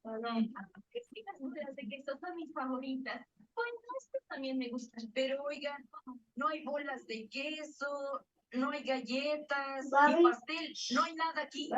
Que sí, las bolas de queso son mis favoritas. Bueno, estas también me gustan, pero oigan, no hay bolas de queso, no hay galletas, ni pastel, no hay nada aquí.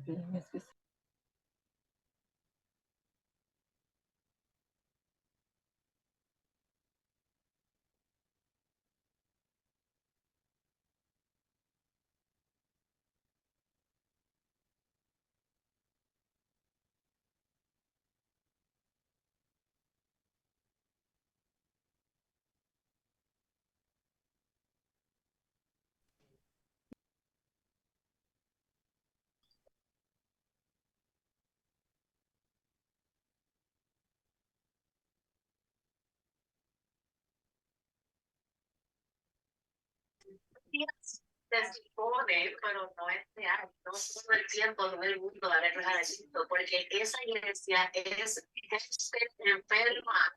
Espérame, es que Se supone, pero no es real, no todo el tiempo todo el mundo va a reflejar a Cristo, porque esa iglesia es gente enferma.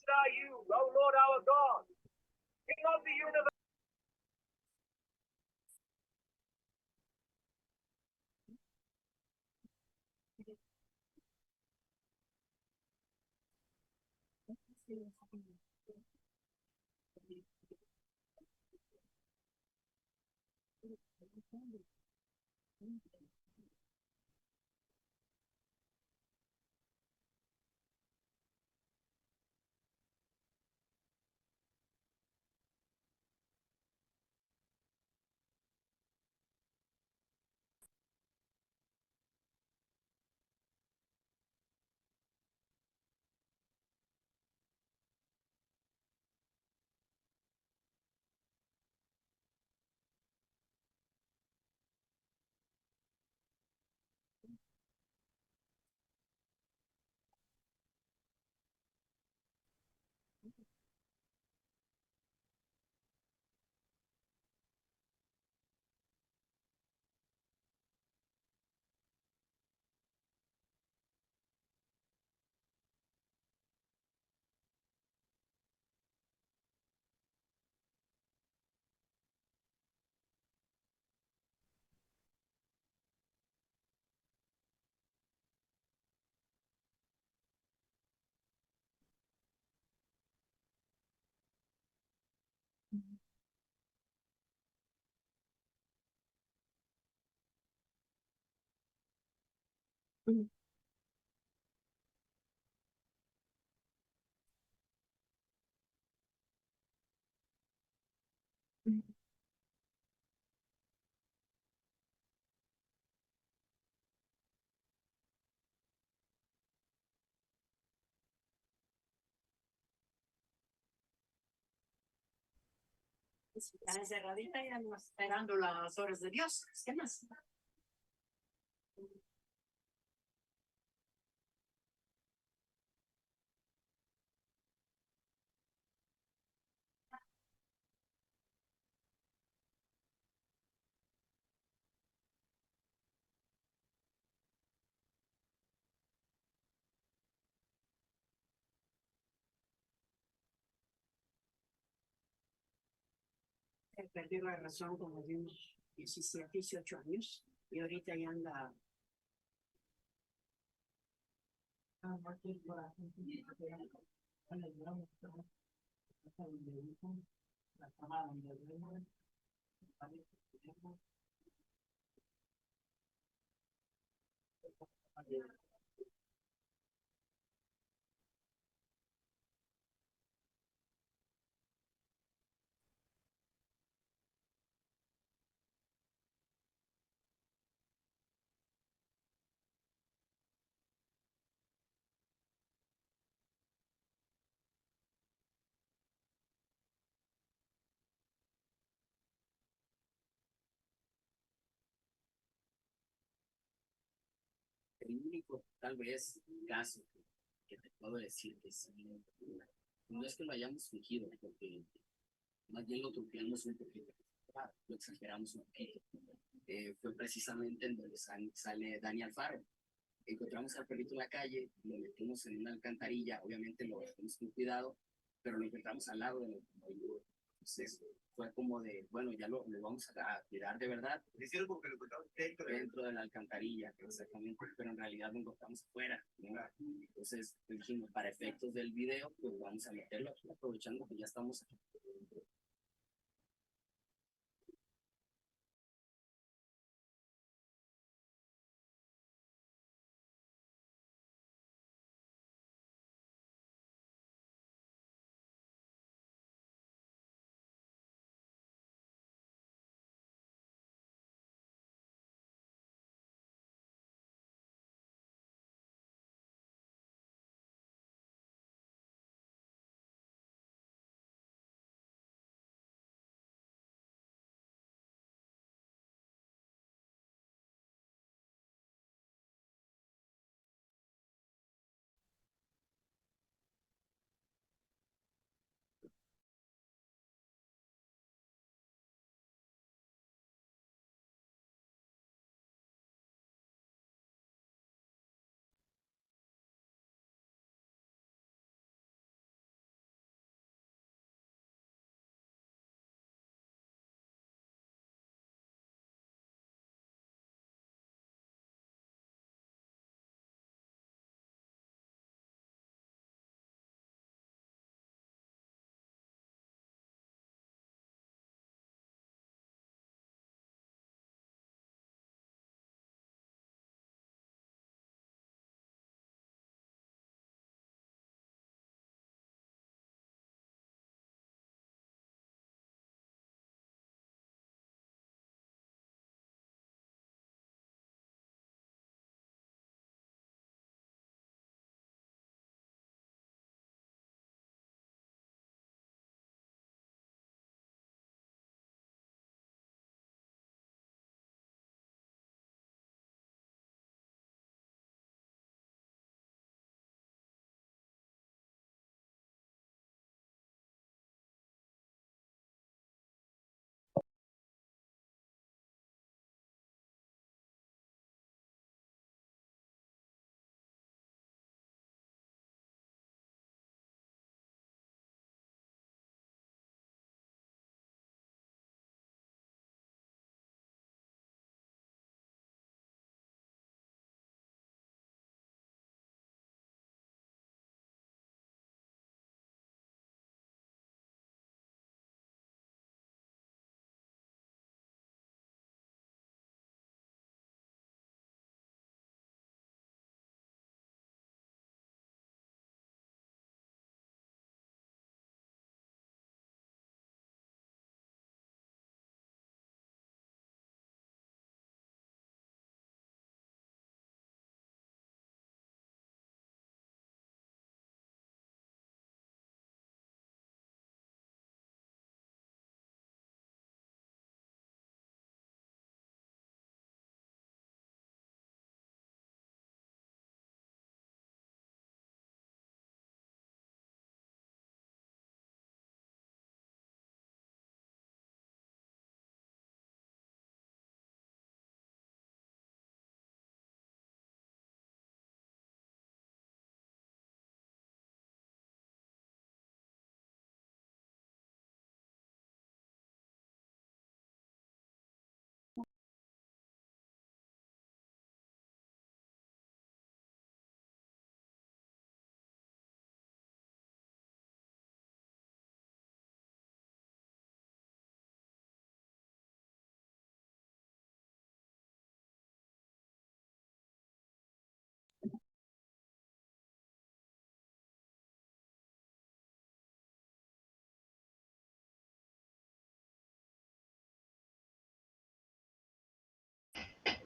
are you, O Lord our God, King of the universe. Están encerradita ya no esperando las horas de Dios. ¿Qué más? He perdido la razón como de unos 17, 18 años y ahorita ya anda. El único, tal vez, caso que te puedo decir que sí, no es que lo hayamos fingido, porque más bien lo truqueamos un poquito, lo exageramos un poquito. Fue precisamente en donde sale Dani Alfaro. Encontramos al perrito en la calle, lo metimos en una alcantarilla, obviamente lo dejamos con cuidado, pero lo encontramos al lado de la alcantarilla. Entonces fue como de, bueno, ya lo vamos a tirar de verdad. Hicieron como que lo encontraron Dentro de la alcantarilla, exactamente, pero en realidad lo encontramos afuera, ¿no? Entonces dijimos, para efectos del video, pues vamos a meterlo aquí, aprovechando que ya estamos aquí.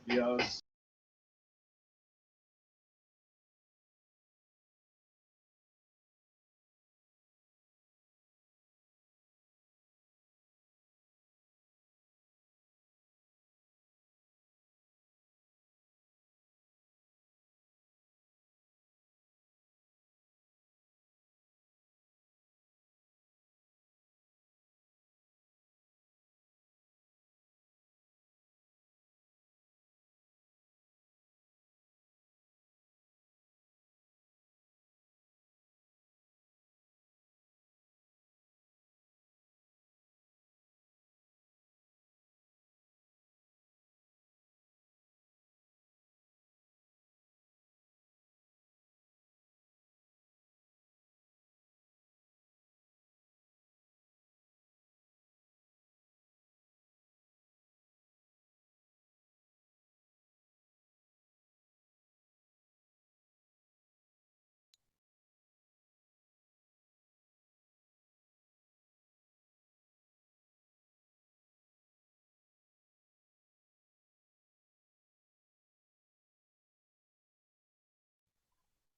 días.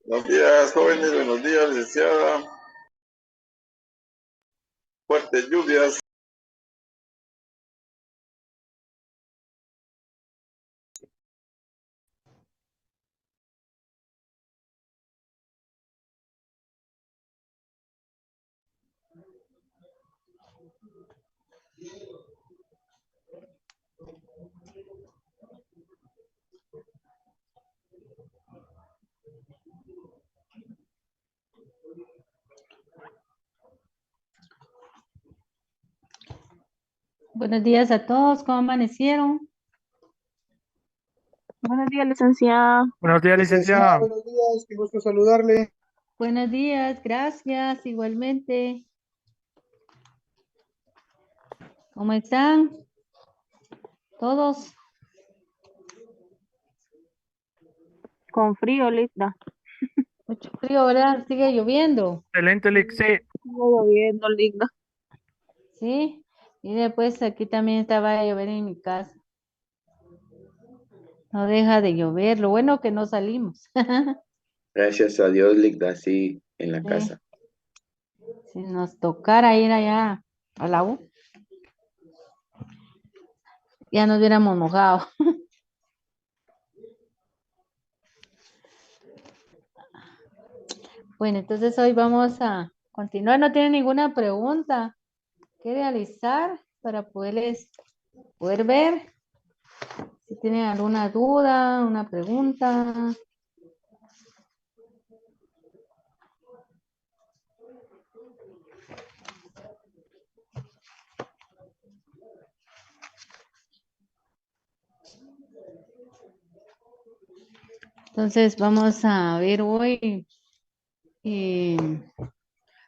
Buenos días, jóvenes, buenos días, licenciada. Fuertes lluvias. Buenos días a todos, ¿cómo amanecieron? Buenos días, licenciada. Buenos días, licenciada. Buenos días, qué gusto saludarle. Buenos días, gracias, igualmente. ¿Cómo están? ¿Todos? Con frío, linda. Mucho frío, ¿verdad? Sigue lloviendo, Excelente, Lick. Sí. Sigue lloviendo, linda. ¿sí? Y después aquí también estaba a llover en mi casa. No deja de llover, lo bueno que no salimos. Gracias a Dios, Ligda, sí, en la Sí. casa. Si nos tocara ir allá a la U, ya nos hubiéramos mojado. Bueno, entonces hoy vamos a continuar. ¿No tienen ninguna pregunta que realizar para poder ver? Si tienen alguna duda, una pregunta. Entonces vamos a ver hoy eh,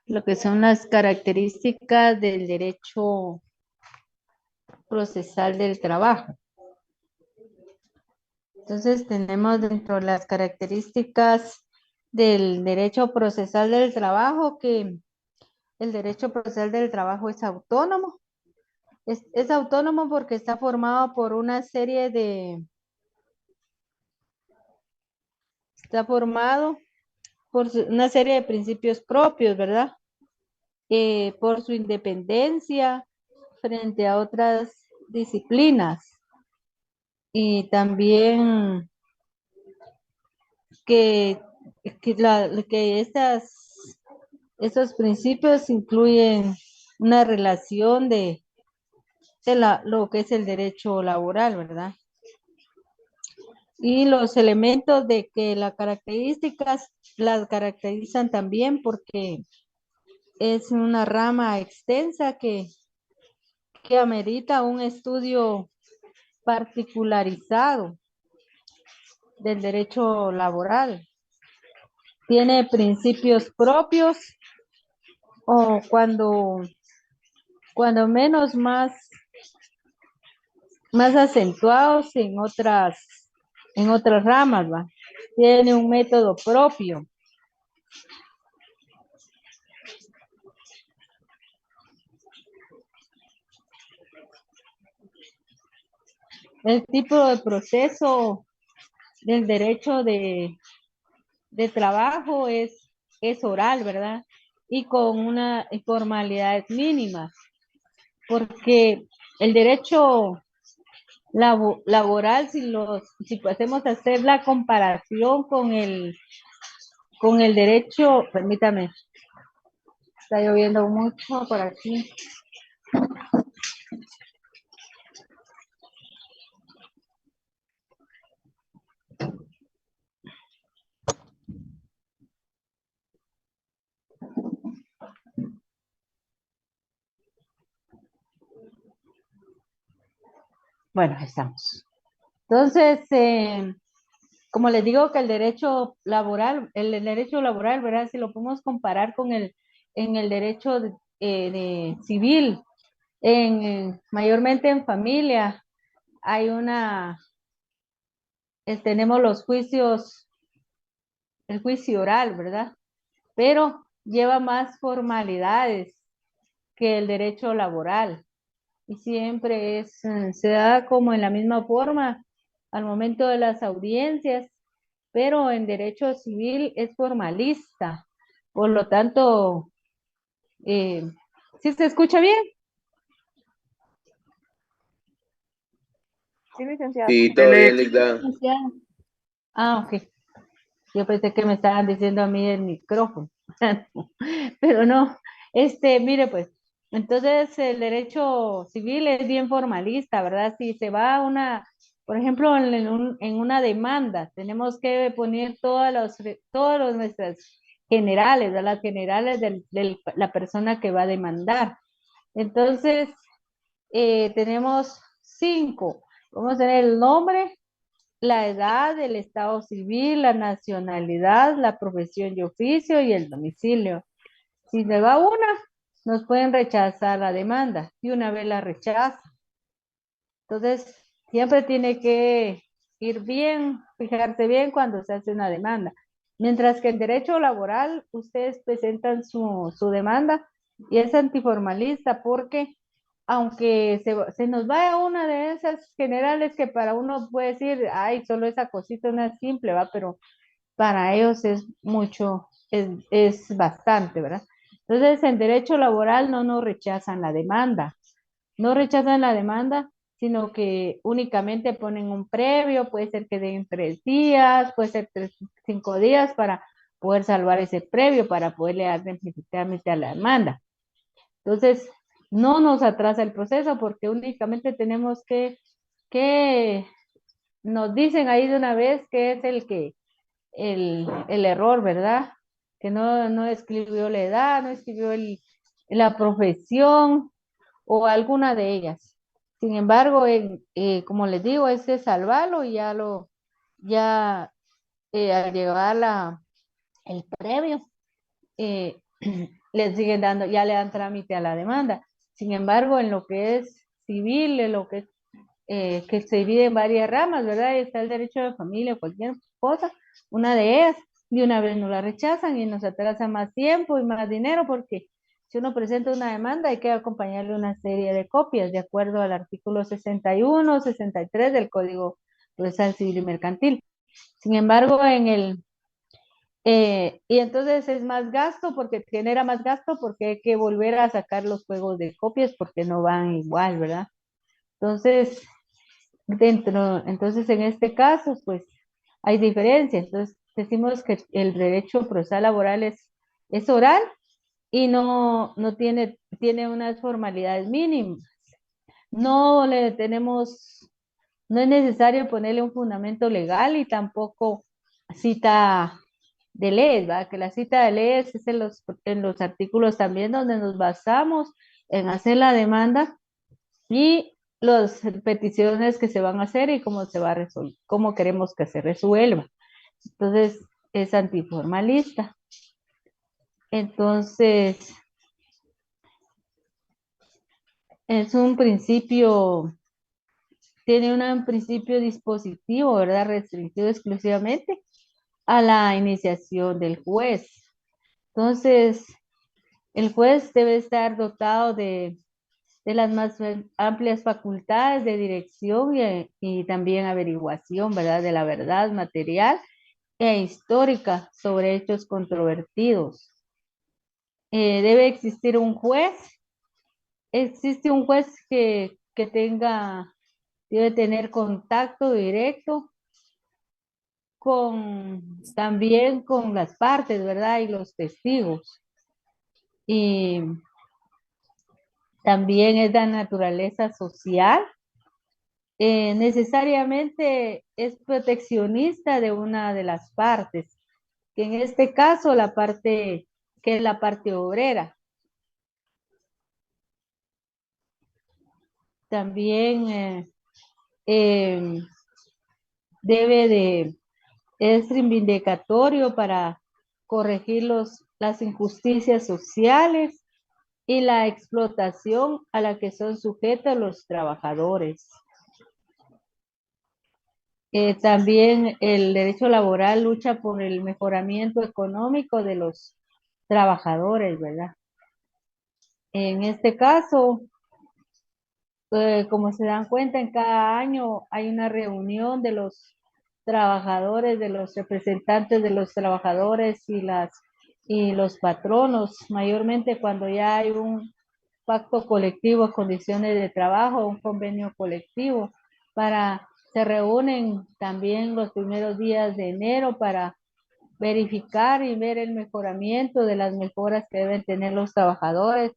lo que son las características del derecho procesal del trabajo. Entonces tenemos dentro de las características del derecho procesal del trabajo que el derecho procesal del trabajo es autónomo. Es autónomo porque está formado por una serie está formado por una serie de principios propios, ¿verdad? Por su independencia frente a otras disciplinas y también que, que estos principios incluyen una relación de lo que es el derecho laboral, ¿verdad? Y los elementos de que las características las caracterizan también porque es una rama extensa que amerita un estudio particularizado del derecho laboral. Tiene principios propios o cuando menos más acentuados en otras ramas, ¿va? Tiene un método propio. el tipo de proceso del derecho de trabajo es oral, ¿verdad? Y con una formalidad mínima, porque el derecho laboral, si podemos hacer la comparación con el derecho, permítame, está lloviendo mucho por aquí. Bueno, ahí estamos. Entonces, como les digo que el derecho laboral, ¿verdad? Si lo podemos comparar con en el derecho de civil, mayormente en familia, hay tenemos los juicios, el juicio oral, ¿verdad? Pero lleva más formalidades que el derecho laboral y siempre se da como en la misma forma al momento de las audiencias, pero en derecho civil es formalista. Por lo tanto, ¿sí se escucha bien? Sí, licenciada. Sí, todo bien, Ligda. Ah, ok. Yo pensé que me estaban diciendo a mí el micrófono, pero no. Mire, pues, entonces el derecho civil es bien formalista, ¿verdad? Si se va a por ejemplo, en una demanda, tenemos que poner todos los nuestras generales, ¿verdad? Las generales de la persona que va a demandar. Entonces, tenemos 5. Vamos a tener el nombre, la edad, el estado civil, la nacionalidad, la profesión y oficio y el domicilio. Si se va una, nos pueden rechazar la demanda y una vez la rechaza. Entonces, siempre tiene que ir bien, fijarse bien cuando se hace una demanda. Mientras que en derecho laboral, ustedes presentan su demanda y es antiformalista porque aunque se nos vaya una de esas generales que para uno puede decir, ay, solo esa cosita, una simple, va, pero para ellos es mucho, es bastante, ¿verdad? Entonces, en derecho laboral no nos rechazan la demanda, no rechazan la demanda, sino que únicamente ponen un previo, puede ser que den 3 días, puede ser 5 días para poder salvar ese previo, para poderle dar definitivamente a la demanda. Entonces, no nos atrasa el proceso porque únicamente tenemos que nos dicen ahí de una vez que es el error, ¿verdad? Que no escribió la edad, no escribió la profesión o alguna de ellas. Sin embargo, como les digo, ese salvarlo y ya al llegar el previo, eh, le siguen dando, ya le dan trámite a la demanda. Sin embargo, en lo que es civil, en lo que se divide en varias ramas, ¿verdad? Está el derecho de familia, cualquier cosa, una de ellas, de una vez nos la rechazan y nos atrasa más tiempo y más dinero porque si uno presenta una demanda hay que acompañarle una serie de copias de acuerdo al artículo 61, 63 del Código Procesal Civil y Mercantil. Sin embargo, y entonces es más gasto porque genera más gasto porque hay que volver a sacar los juegos de copias porque no van igual, ¿verdad? Entonces, entonces en este caso, pues hay diferencia. Entonces decimos que el derecho procesal laboral es oral y no tiene unas formalidades mínimas. No le tenemos, no es necesario ponerle un fundamento legal y tampoco cita de leyes, ¿verdad? Que la cita de leyes es en los artículos también donde nos basamos en hacer la demanda y las peticiones que se van a hacer y cómo se va a resolver, cómo queremos que se resuelva. Entonces, es antiformalista. Entonces, es un principio, tiene un principio dispositivo, ¿verdad? Restringido exclusivamente a la iniciación del juez. Entonces, el juez debe estar dotado de de las más amplias facultades de dirección y también averiguación, ¿verdad? De la verdad material e histórica sobre hechos controvertidos. Debe existir un juez. Existe un juez que debe tener contacto directo también con las partes, ¿verdad? Y los testigos. Y también es de naturaleza social. Necesariamente es proteccionista de una de las partes, que en este caso que es la parte obrera. También es reivindicatorio para corregir las injusticias sociales y la explotación a la que son sujetos los trabajadores. También el derecho laboral lucha por el mejoramiento económico de los trabajadores, ¿verdad? En este caso, como se dan cuenta, en cada año hay una reunión de los trabajadores, de los representantes de los trabajadores y los patronos, mayormente cuando ya hay un pacto colectivo, condiciones de trabajo, un convenio colectivo, se reúnen también los primeros días de enero para verificar y ver el mejoramiento de las mejoras que deben tener los trabajadores,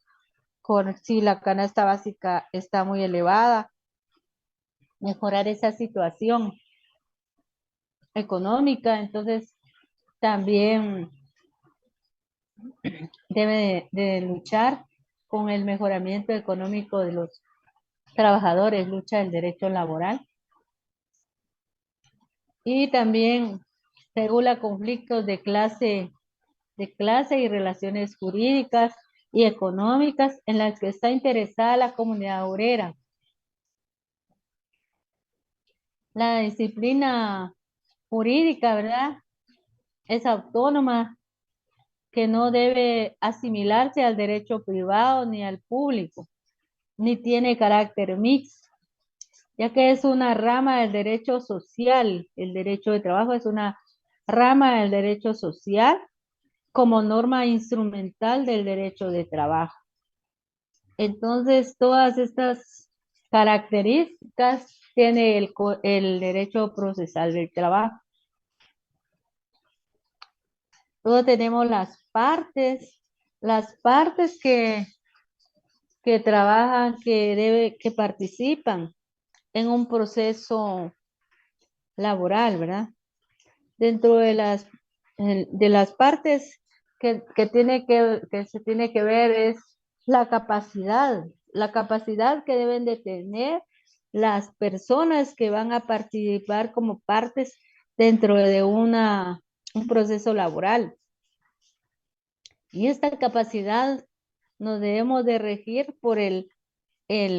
si la canasta básica está muy elevada, mejorar esa situación económica. Entonces también debe de luchar con el mejoramiento económico de los trabajadores, lucha del derecho laboral. Y también regula conflictos de clase y relaciones jurídicas y económicas en las que está interesada la comunidad obrera. La disciplina jurídica, ¿verdad? Es autónoma, que no debe asimilarse al derecho privado ni al público, ni tiene carácter mixto, ya que es una rama del derecho social. El derecho de trabajo es una rama del derecho social como norma instrumental del derecho de trabajo. Entonces, todas estas características tiene el derecho procesal del trabajo. Luego tenemos las partes que trabajan, que participan en un proceso laboral, ¿verdad? Dentro de las partes que se tiene que ver es la capacidad que deben de tener las personas que van a participar como partes dentro de un proceso laboral. Y esta capacidad nos debemos de regir por el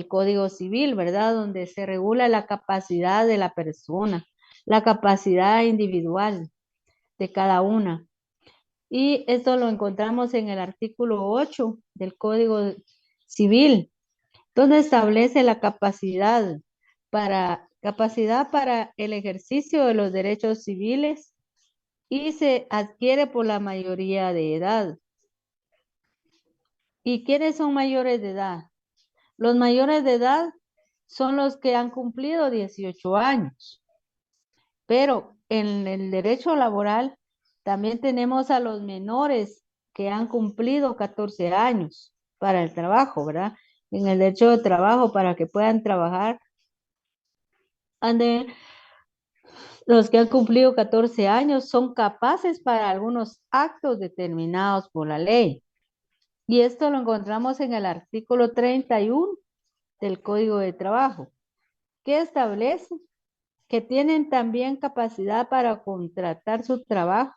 Código Civil, ¿verdad? Donde se regula la capacidad de la persona, la capacidad individual de cada una. Y esto lo encontramos en el artículo 8 del Código Civil, donde establece la capacidad para el ejercicio de los derechos civiles y se adquiere por la mayoría de edad. ¿Y quiénes son mayores de edad? Los mayores de edad son los que han cumplido 18 años. Pero en el derecho laboral también tenemos a los menores que han cumplido 14 años para el trabajo, ¿verdad? En el derecho de trabajo, para que puedan trabajar, los que han cumplido 14 años son capaces para algunos actos determinados por la ley. Y esto lo encontramos en el artículo 31 del Código de Trabajo, que establece que tienen también capacidad para contratar su trabajo,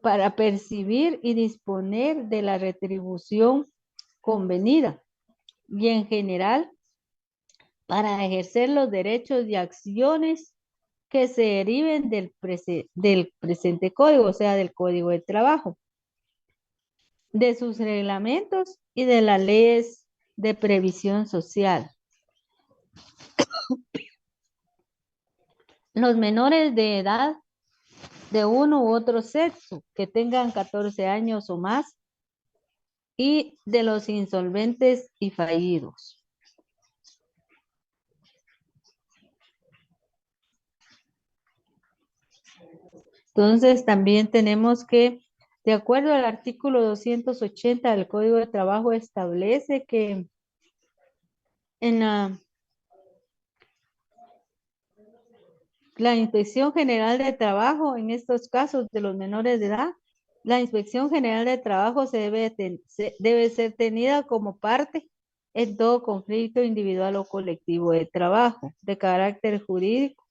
para percibir y disponer de la retribución convenida y en general para ejercer los derechos y acciones que se deriven del presente código, o sea, del Código de Trabajo, de sus reglamentos y de las leyes de previsión social. Los menores de edad de uno u otro sexo que tengan 14 años o más y de los insolventes y fallidos. Entonces también tenemos que, de acuerdo al artículo 280 del Código de Trabajo, establece que en la Inspección General de Trabajo, en estos casos de los menores de edad, la Inspección General de Trabajo debe ser tenida como parte en todo conflicto individual o colectivo de trabajo de carácter jurídico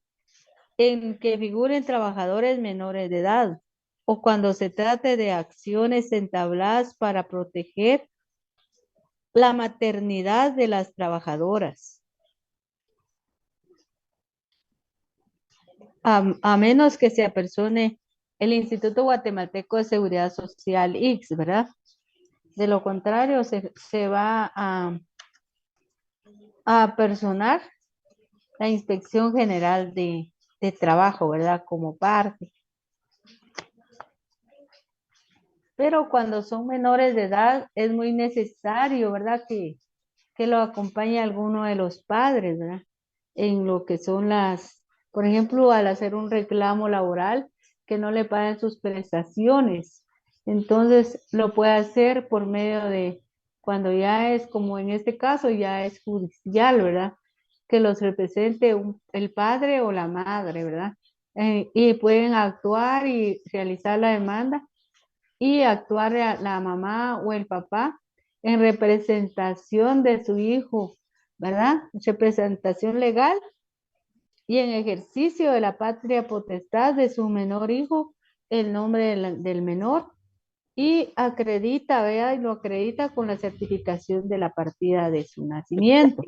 en que figuren trabajadores menores de edad o cuando se trate de acciones entabladas para proteger la maternidad de las trabajadoras. A menos que se apersone el Instituto Guatemalteco de Seguridad Social, IX, ¿verdad? De lo contrario, se va a apersonar la Inspección General de Trabajo, ¿verdad? Como parte. Pero cuando son menores de edad es muy necesario, ¿verdad? Que lo acompañe alguno de los padres, ¿verdad? En lo que son por ejemplo, al hacer un reclamo laboral, que no le paguen sus prestaciones. Entonces lo puede hacer por medio de, cuando ya es, como en este caso, ya es judicial, ¿verdad? Que los represente el padre o la madre, ¿verdad? Y pueden actuar y realizar la demanda y actuar la mamá o el papá en representación de su hijo, ¿verdad? Representación legal y en ejercicio de la patria potestad de su menor hijo, el nombre del menor, y acredita, vea, y lo acredita con la certificación de la partida de su nacimiento.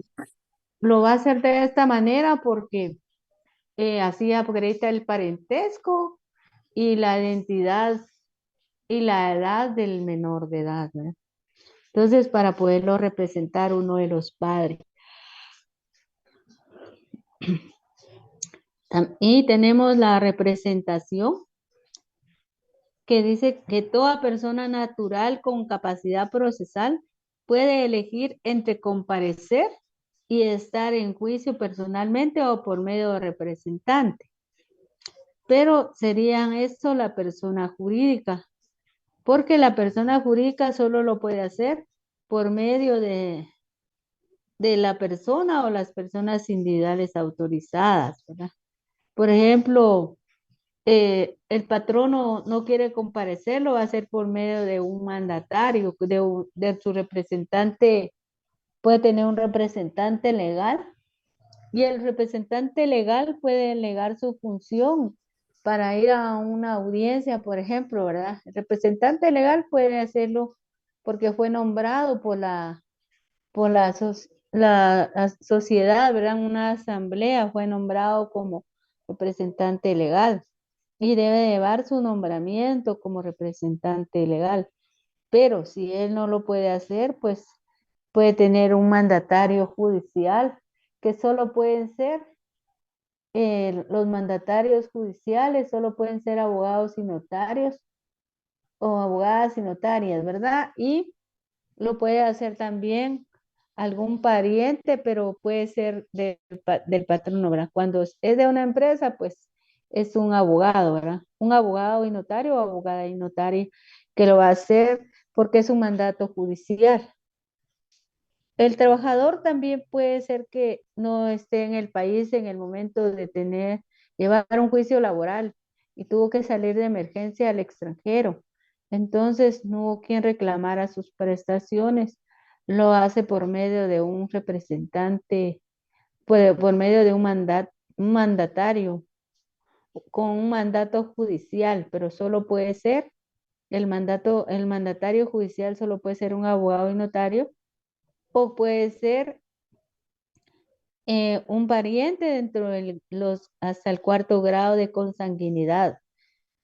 Lo va a hacer de esta manera porque así acredita el parentesco y la identidad y la edad del menor de edad, ¿verdad? Entonces, para poderlo representar uno de los padres. Y tenemos la representación que dice que toda persona natural con capacidad procesal puede elegir entre comparecer y estar en juicio personalmente o por medio de representante. Pero serían esto la persona jurídica, porque la persona jurídica solo lo puede hacer por medio de la persona o las personas individuales autorizadas, ¿verdad? Por ejemplo, el patrono no quiere comparecer, lo va a hacer por medio de un mandatario, de su representante, puede tener un representante legal y el representante legal puede delegar su función para ir a una audiencia, por ejemplo, ¿verdad? El representante legal puede hacerlo porque fue nombrado por la sociedad, ¿verdad? Una asamblea fue nombrado como representante legal y debe llevar su nombramiento como representante legal. Pero si él no lo puede hacer, pues puede tener un mandatario judicial que solo pueden ser, los mandatarios judiciales solo pueden ser abogados y notarios o abogadas y notarias, ¿verdad? Y lo puede hacer también algún pariente, pero puede ser del patrono, ¿verdad? Cuando es de una empresa, pues es un abogado, ¿verdad? Un abogado y notario o abogada y notaria que lo va a hacer porque es un mandato judicial. El trabajador también puede ser que no esté en el país en el momento de llevar un juicio laboral y tuvo que salir de emergencia al extranjero. Entonces no hubo quien reclamara sus prestaciones. Lo hace por medio de un representante, por medio de un mandatario con un mandato judicial, pero solo puede ser el mandatario judicial solo puede ser un abogado y notario o puede ser un pariente dentro de hasta el 4º grado de consanguinidad.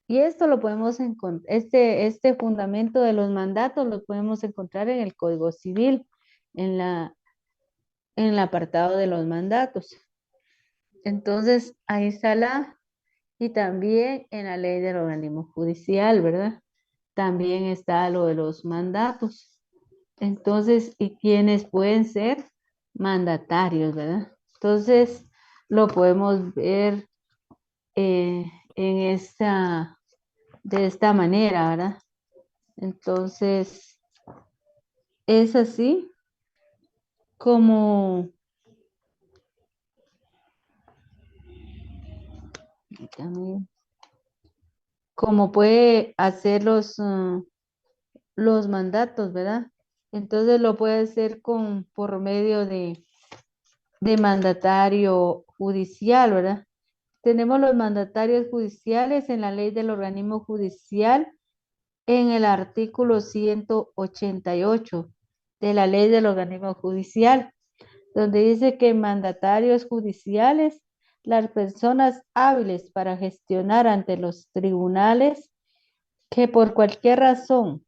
Y esto lo podemos encontrar, este fundamento de los mandatos lo podemos encontrar en el Código Civil. en el apartado de los mandatos. Entonces, ahí está y también en la ley del organismo judicial, ¿verdad? También está lo de los mandatos. Entonces, ¿y quiénes pueden ser mandatarios, verdad? Entonces, lo podemos ver de esta manera, ¿verdad? Entonces, es así como puede hacer los mandatos, ¿verdad? Entonces lo puede hacer por medio de mandatario judicial, ¿verdad? Tenemos los mandatarios judiciales en la ley del organismo judicial en el artículo 188 de la ley del organismo judicial, donde dice que mandatarios judiciales, las personas hábiles para gestionar ante los tribunales que por cualquier razón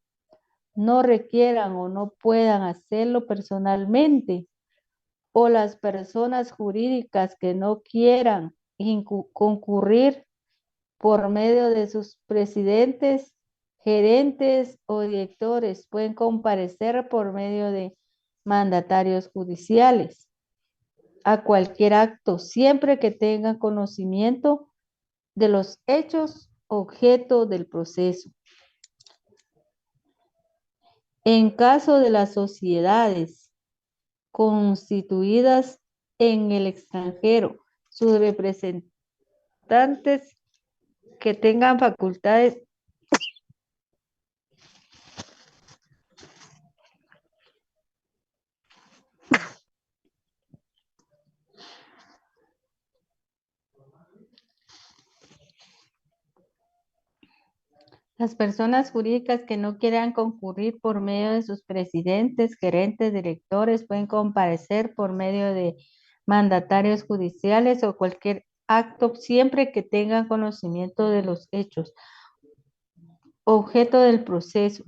no requieran o no puedan hacerlo personalmente, o las personas jurídicas que no quieran concurrir por medio de sus presidentes, gerentes o directores, pueden comparecer por medio de mandatarios judiciales a cualquier acto, siempre que tengan conocimiento de los hechos objeto del proceso. En caso de las sociedades constituidas en el extranjero, sus representantes que tengan facultades las personas jurídicas que no quieran concurrir por medio de sus presidentes, gerentes, directores, pueden comparecer por medio de mandatarios judiciales o cualquier acto, siempre que tengan conocimiento de los hechos, objeto del proceso.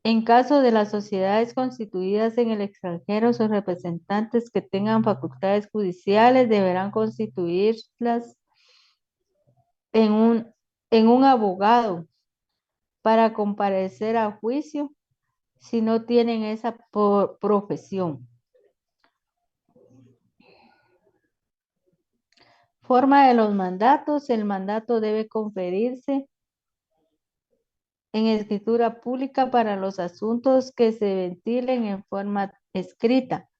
En caso de las sociedades constituidas en el extranjero, sus representantes que tengan facultades judiciales deberán constituirlas en un abogado para comparecer a juicio si no tienen esa profesión. Forma de los mandatos. El mandato debe conferirse en escritura pública para los asuntos que se ventilen en forma escrita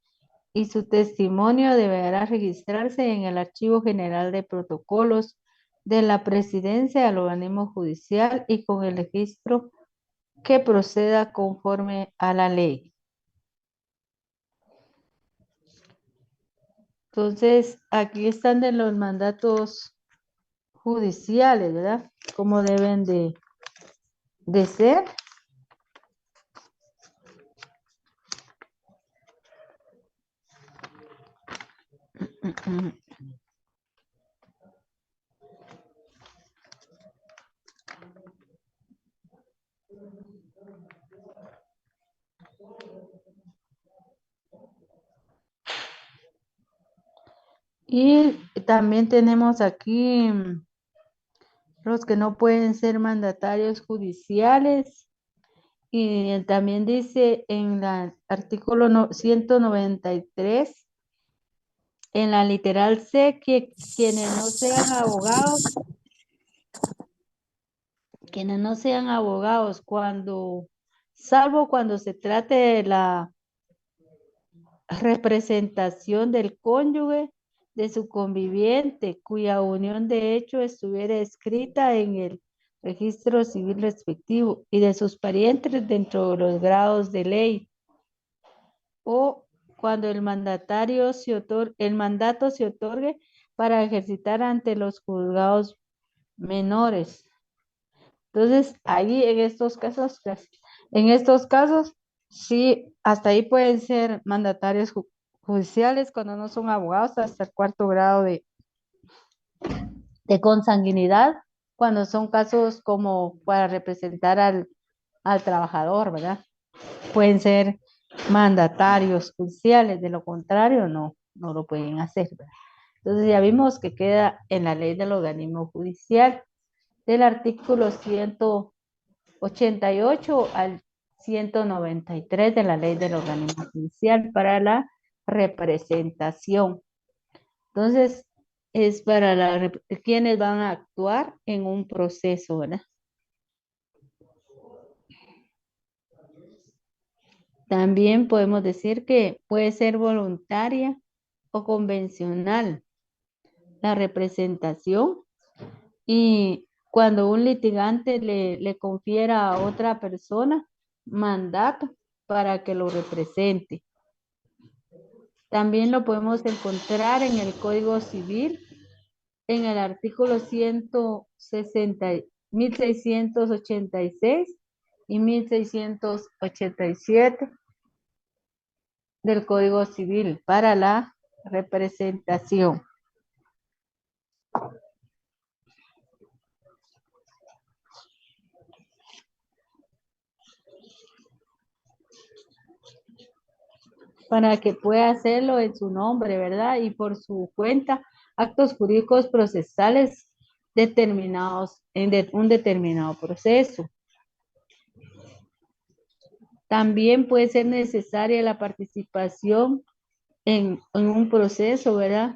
y su testimonio deberá registrarse en el Archivo General de Protocolos de la Presidencia del organismo judicial y con el registro que proceda conforme a la ley. Entonces, aquí están de los mandatos judiciales, ¿verdad? Cómo deben de ser. Y también tenemos aquí los que no pueden ser mandatarios judiciales. Y también dice en el artículo 193, en la literal C, que quienes no sean abogados, salvo cuando se trate de la representación del cónyuge, de su conviviente, cuya unión de hecho estuviera escrita en el registro civil respectivo, y de sus parientes dentro de los grados de ley, o cuando el mandato se otorgue para ejercitar ante los juzgados menores. Entonces, ahí en estos casos, sí, hasta ahí pueden ser mandatarios judiciales cuando no son abogados, hasta el 4º grado de consanguinidad, cuando son casos como para representar al trabajador, ¿verdad? Pueden ser mandatarios judiciales, de lo contrario no lo pueden hacer, ¿verdad? Entonces ya vimos que queda en la ley del organismo judicial del artículo 188 al 193 de la ley del organismo judicial para la representación. Entonces, es para quienes van a actuar en un proceso, ¿verdad? También podemos decir que puede ser voluntaria o convencional la representación, y cuando un litigante le confiera a otra persona mandato para que lo represente. También lo podemos encontrar en el Código Civil, en el artículo 1686 y 1687 del Código Civil para la representación. Para que pueda hacerlo en su nombre, ¿verdad? Y por su cuenta, actos jurídicos procesales determinados en un determinado proceso. También puede ser necesaria la participación en un proceso, ¿verdad?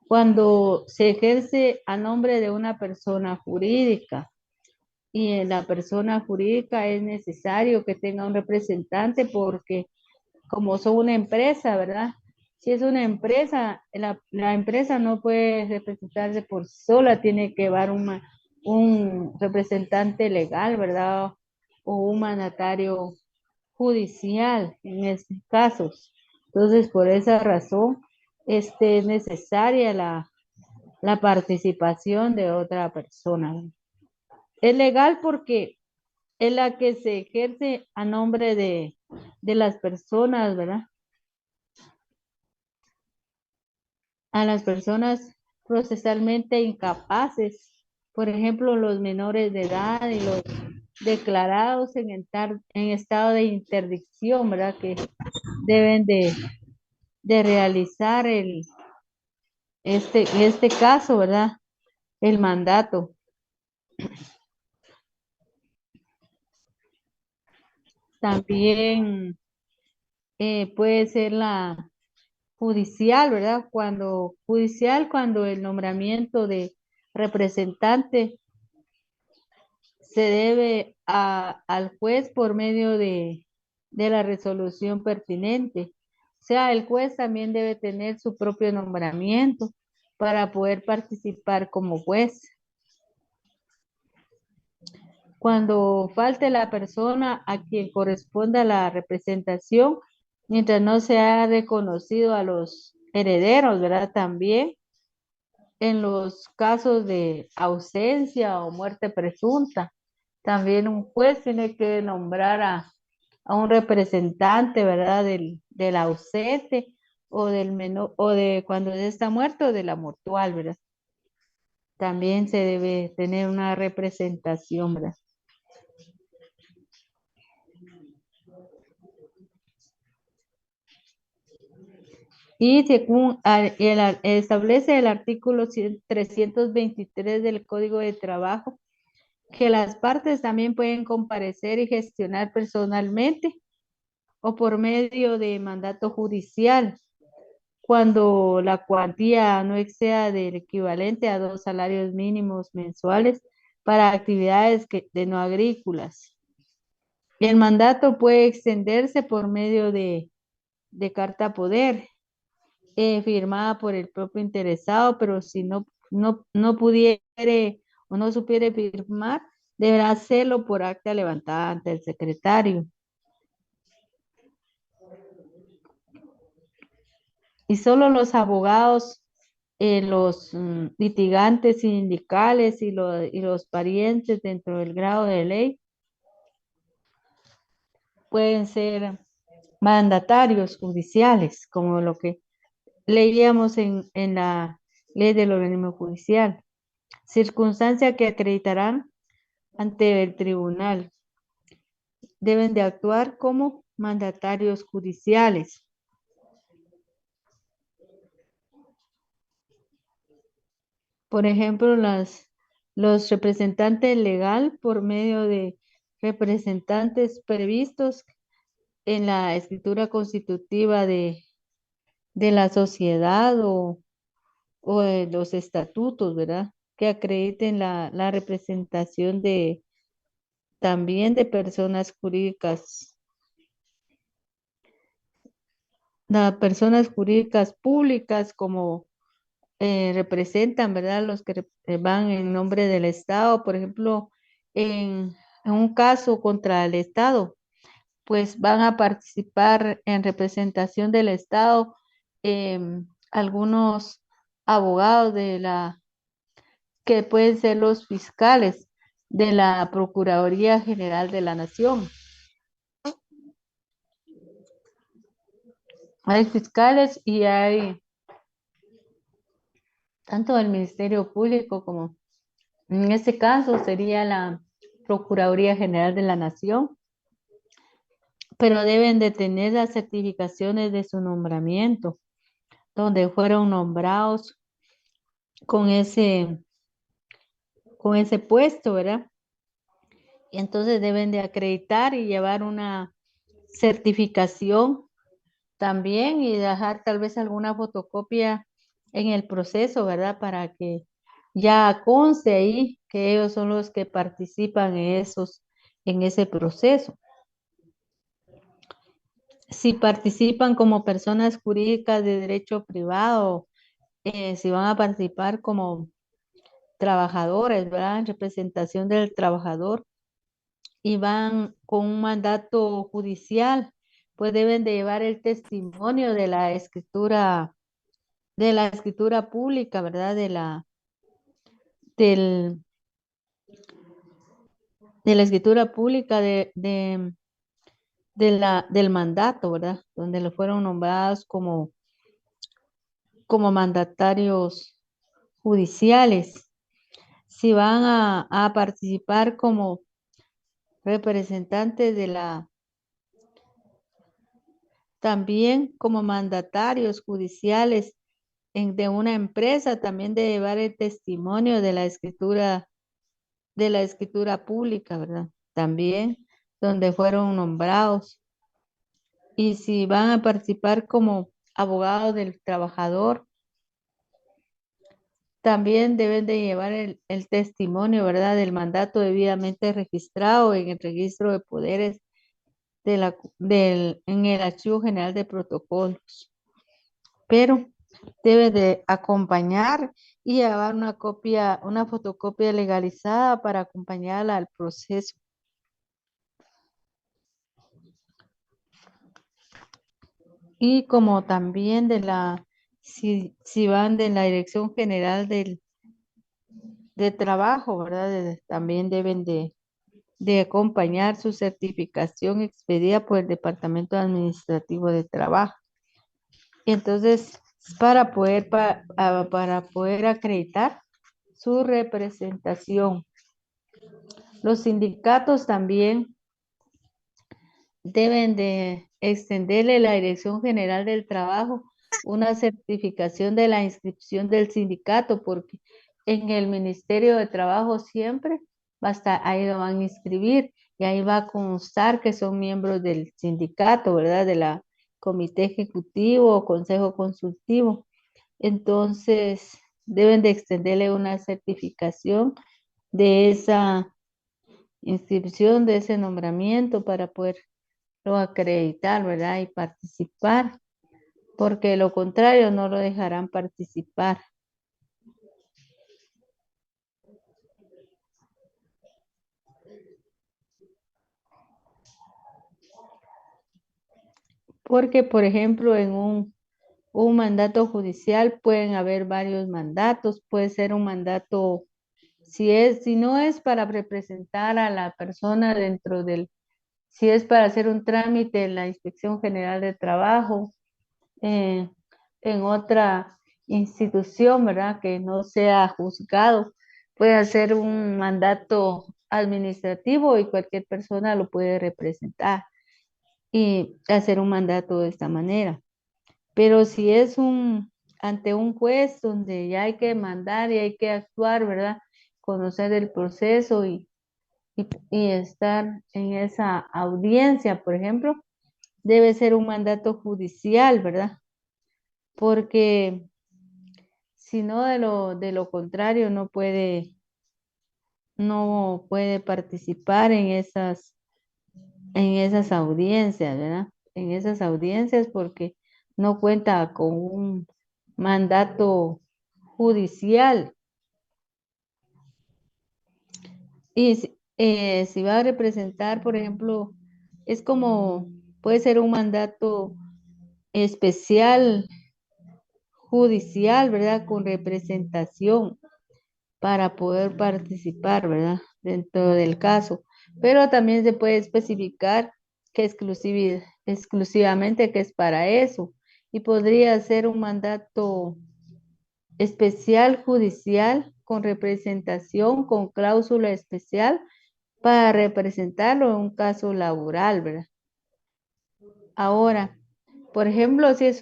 Cuando se ejerce a nombre de una persona jurídica, y en la persona jurídica es necesario que tenga un representante, porque como son una empresa, ¿verdad? Si es una empresa, la empresa no puede representarse por sola, tiene que llevar un representante legal, ¿verdad? O un mandatario judicial en estos casos. Entonces, por esa razón, es necesaria la participación de otra persona. Es legal porque es la que se ejerce a nombre de las personas, ¿verdad? A las personas procesalmente incapaces, por ejemplo, los menores de edad y los declarados en estado de interdicción, ¿verdad? Que deben de realizar este caso, ¿verdad? El mandato. También puede ser la judicial, ¿verdad? Cuando el nombramiento de representante se debe al juez por medio de la resolución pertinente. O sea, el juez también debe tener su propio nombramiento para poder participar como juez. Cuando falte la persona a quien corresponda la representación, mientras no se haya reconocido a los herederos, ¿verdad? También en los casos de ausencia o muerte presunta, también un juez tiene que nombrar a un representante, ¿verdad? Del ausente o del menor, o de cuando ya está muerto, de la mortual, ¿verdad? También se debe tener una representación, ¿verdad? Y según establece el artículo 323 del Código de Trabajo, que las partes también pueden comparecer y gestionar personalmente o por medio de mandato judicial cuando la cuantía no exceda del equivalente a 2 salarios mínimos mensuales para actividades de no agrícolas. El mandato puede extenderse por medio de carta poder firmada por el propio interesado, pero si no pudiere o no supiere firmar, deberá hacerlo por acta levantada ante el secretario. Y solo los abogados, los litigantes sindicales y los parientes dentro del grado de ley pueden ser mandatarios judiciales, como lo que leíamos en la ley del organismo judicial. Circunstancia que acreditarán ante el tribunal. Deben de actuar como mandatarios judiciales. Por ejemplo, los representantes legal por medio de representantes previstos en la escritura constitutiva de la sociedad o de los estatutos, ¿verdad? Que acrediten la representación también de personas jurídicas, las personas jurídicas públicas como representan, ¿verdad? Los que van en nombre del Estado, por ejemplo, en un caso contra el Estado, pues van a participar en representación del Estado algunos abogados que pueden ser los fiscales de la Procuraduría General de la Nación. Hay fiscales y hay tanto el Ministerio Público como en este caso sería la Procuraduría General de la Nación, pero deben de tener las certificaciones de su nombramiento, donde fueron nombrados con ese puesto, ¿verdad? Y entonces deben de acreditar y llevar una certificación también y dejar tal vez alguna fotocopia en el proceso, ¿verdad? Para que ya conste ahí que ellos son los que participan en ese proceso. Si participan como personas jurídicas de derecho privado, si van a participar como trabajadores, ¿verdad? En representación del trabajador y van con un mandato judicial, pues deben de llevar el testimonio de la escritura pública, ¿verdad? De la escritura pública del mandato, ¿verdad? Donde le fueron nombrados como mandatarios judiciales. Si van a participar como representantes también como mandatarios judiciales de una empresa, también de llevar el testimonio de la escritura pública, ¿verdad? También donde fueron nombrados. Y si van a participar como abogados del trabajador, también deben de llevar el testimonio, ¿verdad? Del mandato debidamente registrado en el registro de poderes en el Archivo General de Protocolos. Pero debe de acompañar y llevar una fotocopia legalizada para acompañarla al proceso. Y como también si van de la Dirección General de Trabajo, ¿verdad? También deben de acompañar su certificación expedida por el Departamento Administrativo de Trabajo. Entonces, para poder acreditar su representación. Los sindicatos también deben de extenderle a la Dirección General del Trabajo una certificación de la inscripción del sindicato, porque en el Ministerio de Trabajo siempre ahí lo van a inscribir y ahí va a constar que son miembros del sindicato, ¿verdad? De la Comité Ejecutivo o Consejo Consultivo. Entonces, deben de extenderle una certificación de esa inscripción, de ese nombramiento para poderlo acreditar, ¿verdad? Y participar, porque de lo contrario no lo dejarán participar. Porque, por ejemplo, en un mandato judicial pueden haber varios mandatos, puede ser un mandato, si no es para representar a la persona si es para hacer un trámite en la Inspección General de Trabajo, en otra institución, ¿verdad? Que no sea juzgado, puede hacer un mandato administrativo y cualquier persona lo puede representar. y hacer un mandato de esta manera. Pero si es ante un juez donde ya hay que mandar y hay que actuar, ¿verdad? Conocer el proceso y estar en esa audiencia, por ejemplo, debe ser un mandato judicial, ¿verdad? Porque si no, de lo contrario, no puede participar en esas audiencias, ¿verdad? En esas audiencias porque no cuenta con un mandato judicial. Y si va a representar, por ejemplo, es como, puede ser un mandato especial judicial, ¿verdad? Con representación para poder participar, ¿verdad? Dentro del caso. Pero también se puede especificar que exclusivamente que es para eso. Y podría ser un mandato especial judicial con representación, con cláusula especial para representarlo en un caso laboral, ¿verdad? Ahora, por ejemplo, si es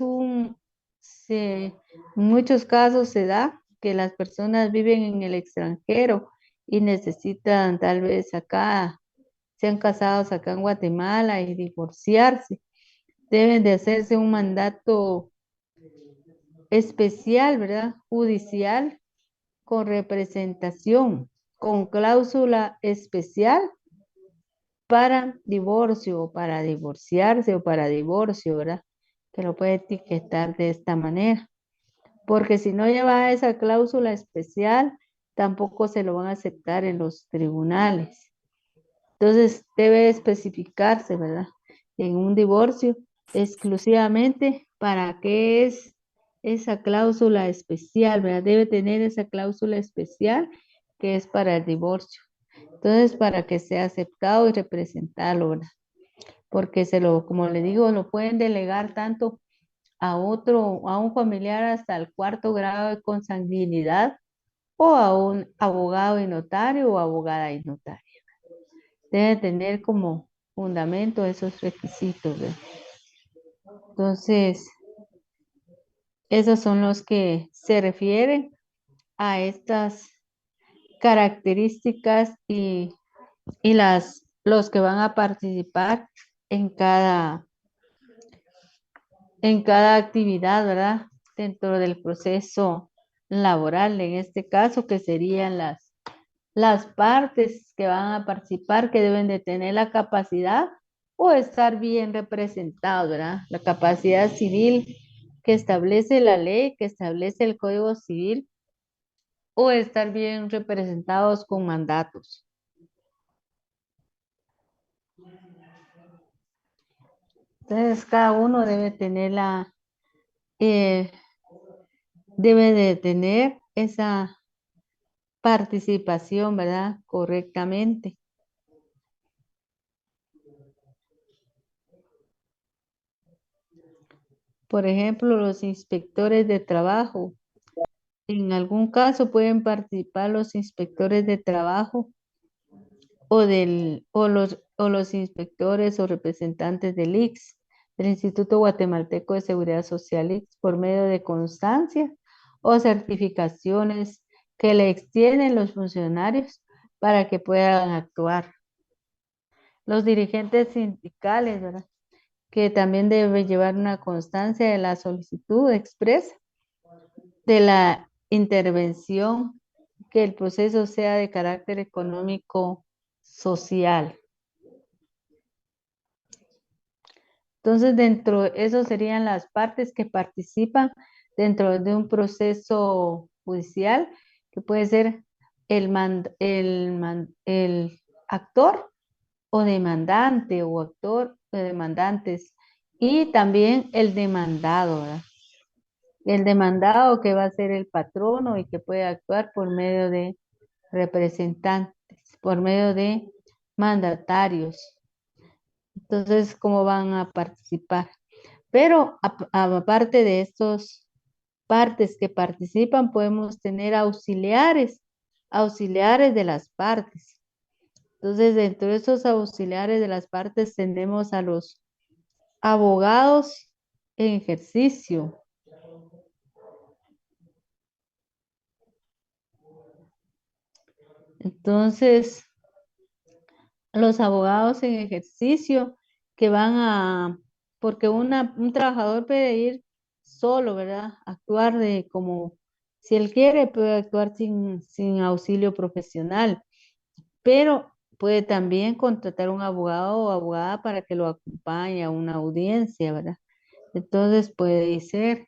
en muchos casos se da que las personas viven en el extranjero y necesitan tal vez acá, sean casados acá en Guatemala y divorciarse. Deben de hacerse un mandato especial, ¿verdad? Judicial con representación, con cláusula especial para divorcio o para divorciarse o para divorcio, ¿verdad? Que lo puede etiquetar de esta manera. Porque si no lleva esa cláusula especial, tampoco se lo van a aceptar en los tribunales. Entonces debe especificarse, ¿verdad? En un divorcio exclusivamente para qué es esa cláusula especial, ¿verdad? Debe tener esa cláusula especial que es para el divorcio. Entonces, para que sea aceptado y representarlo, ¿verdad? Porque como le digo, lo pueden delegar tanto a un familiar hasta el 4º grado de consanguinidad o a un abogado y notario o abogada y notaria. Debe tener como fundamento esos requisitos, ¿verdad? Entonces, esos son los que se refieren a estas características y los que van a participar en cada actividad, ¿verdad? Dentro del proceso laboral, en este caso, que serían las partes que van a participar, que deben de tener la capacidad o estar bien representados, ¿verdad? La capacidad civil que establece la ley, que establece el Código Civil, o estar bien representados con mandatos. Entonces, cada uno debe tener debe de tener esa participación, ¿verdad? Correctamente. Por ejemplo, los inspectores de trabajo. En algún caso pueden participar los inspectores de trabajo o los inspectores o representantes del ICS, del Instituto Guatemalteco de Seguridad Social ICS, por medio de constancias o certificaciones que le extienden los funcionarios para que puedan actuar. Los dirigentes sindicales, ¿verdad? Que también deben llevar una constancia de la solicitud expresa de la intervención, que el proceso sea de carácter económico social. Entonces, eso serían las partes que participan dentro de un proceso judicial, que puede ser el actor o demandante o actor o demandantes, y también el demandado, ¿verdad? El demandado, que va a ser el patrono y que puede actuar por medio de representantes, por medio de mandatarios. Entonces, ¿cómo van a participar? Pero aparte de estos partes que participan, podemos tener auxiliares de las partes. Entonces, dentro de esos auxiliares de las partes tenemos a los abogados en ejercicio. Entonces, los abogados en ejercicio que van porque un trabajador puede ir solo, ¿verdad? Actuar como, si él quiere, puede actuar sin auxilio profesional, pero puede también contratar un abogado o abogada para que lo acompañe a una audiencia, ¿verdad? Entonces puede ser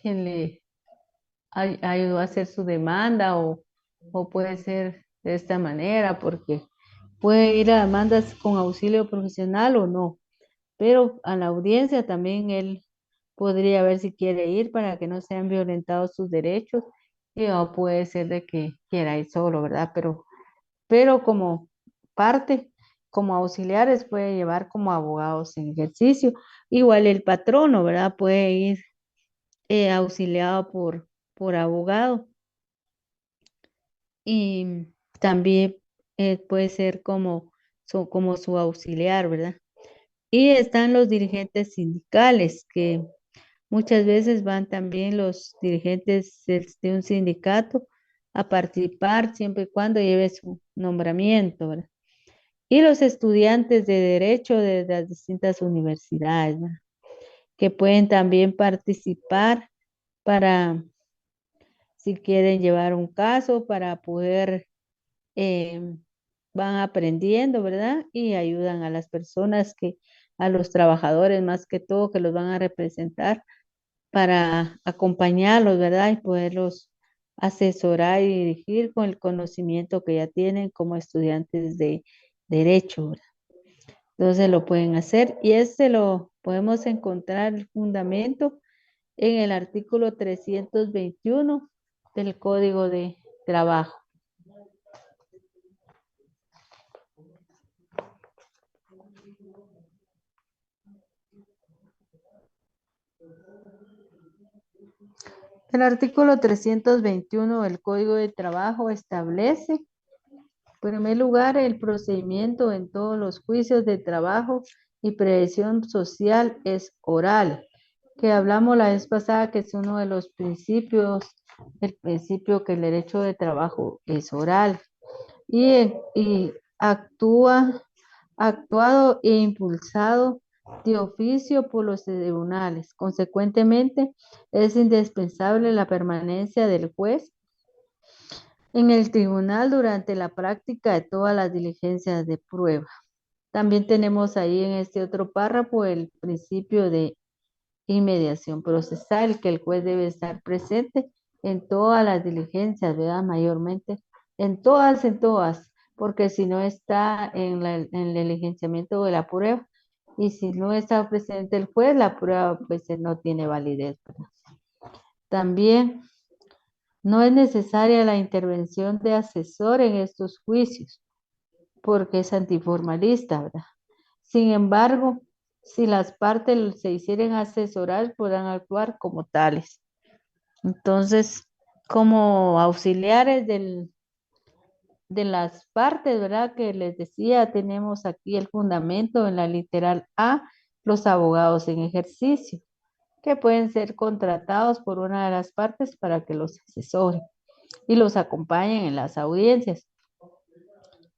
que le ayudó a hacer su demanda o puede ser de esta manera, porque puede ir a demandas con auxilio profesional o no, pero a la audiencia también él podría ver si quiere ir para que no sean violentados sus derechos o puede ser de que quiera ir solo, ¿verdad? Pero como parte, como auxiliares puede llevar como abogados en ejercicio. Igual el patrono, ¿verdad? Puede ir auxiliado por abogado y también puede ser como su auxiliar, ¿verdad? Y están los dirigentes sindicales, que muchas veces van también los dirigentes de un sindicato a participar siempre y cuando lleve su nombramiento, ¿verdad? Y los estudiantes de derecho de las distintas universidades, ¿verdad? Que pueden también participar para, si quieren llevar un caso, para poder eh, van aprendiendo, ¿verdad? Y ayudan a las personas a los trabajadores más que todo, que los van a representar para acompañarlos, ¿verdad? Y poderlos asesorar y dirigir con el conocimiento que ya tienen como estudiantes de derecho, ¿verdad? Entonces lo pueden hacer y lo podemos encontrar el fundamento en el artículo 321 del Código de Trabajo. El artículo 321 del Código de Trabajo establece, en primer lugar, el procedimiento en todos los juicios de trabajo y previsión social es oral, que hablamos la vez pasada que es uno de los principios, el principio que el derecho de trabajo es oral y actuado e impulsado de oficio por los tribunales. Consecuentemente, es indispensable la permanencia del juez en el tribunal durante la práctica de todas las diligencias de prueba. También tenemos ahí en este otro párrafo el principio de inmediación procesal, que el juez debe estar presente en todas las diligencias, ¿verdad? Mayormente, en todas, porque si no está en el diligenciamiento de la prueba, y si no está presente el juez, la prueba pues no tiene validez, ¿verdad? También no es necesaria la intervención de asesor en estos juicios, porque es antiformalista, ¿verdad? Sin embargo, si las partes se hicieran asesorar, podrán actuar como tales. Entonces, como auxiliares de las partes, ¿verdad? Que les decía, tenemos aquí el fundamento en la literal A, los abogados en ejercicio, que pueden ser contratados por una de las partes para que los asesoren y los acompañen en las audiencias.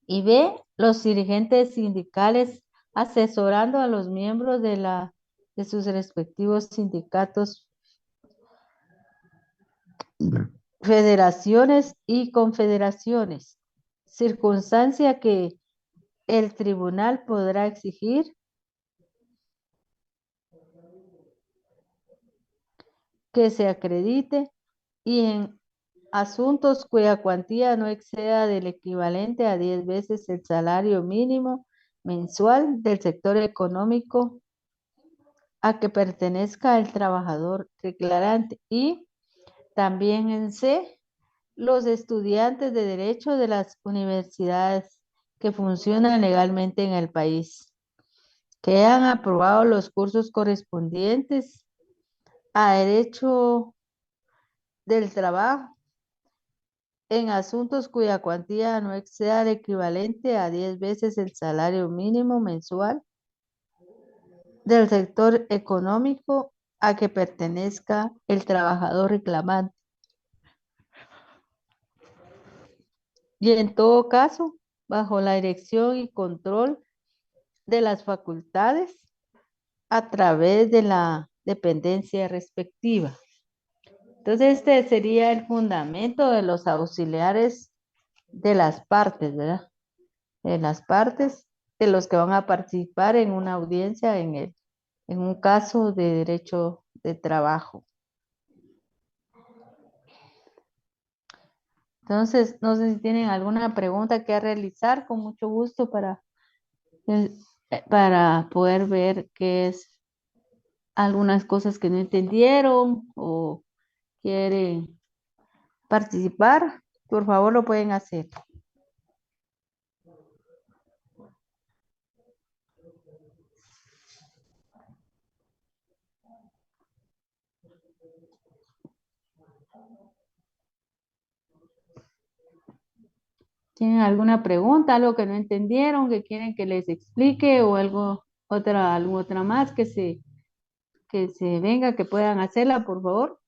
Y B, los dirigentes sindicales asesorando a los miembros de sus respectivos sindicatos, federaciones y confederaciones, circunstancia que el tribunal podrá exigir que se acredite y en asuntos cuya cuantía no exceda del equivalente a 10 veces el salario mínimo mensual del sector económico a que pertenezca el trabajador declarante. Y también en C, los estudiantes de derecho de las universidades que funcionan legalmente en el país, que han aprobado los cursos correspondientes a derecho del trabajo en asuntos cuya cuantía no exceda el equivalente a 10 veces el salario mínimo mensual del sector económico a que pertenezca el trabajador reclamante. Y en todo caso, bajo la dirección y control de las facultades a través de la dependencia respectiva. Entonces, este sería el fundamento de los auxiliares de las partes, ¿verdad? De las partes, de los que van a participar en una audiencia en un caso de derecho de trabajo. Entonces, no sé si tienen alguna pregunta que realizar, con mucho gusto para poder ver qué es algunas cosas que no entendieron o quieren participar, por favor lo pueden hacer. ¿Tienen alguna pregunta, algo que no entendieron, que quieren que les explique o alguna otra más que se venga, que puedan hacerla, por favor?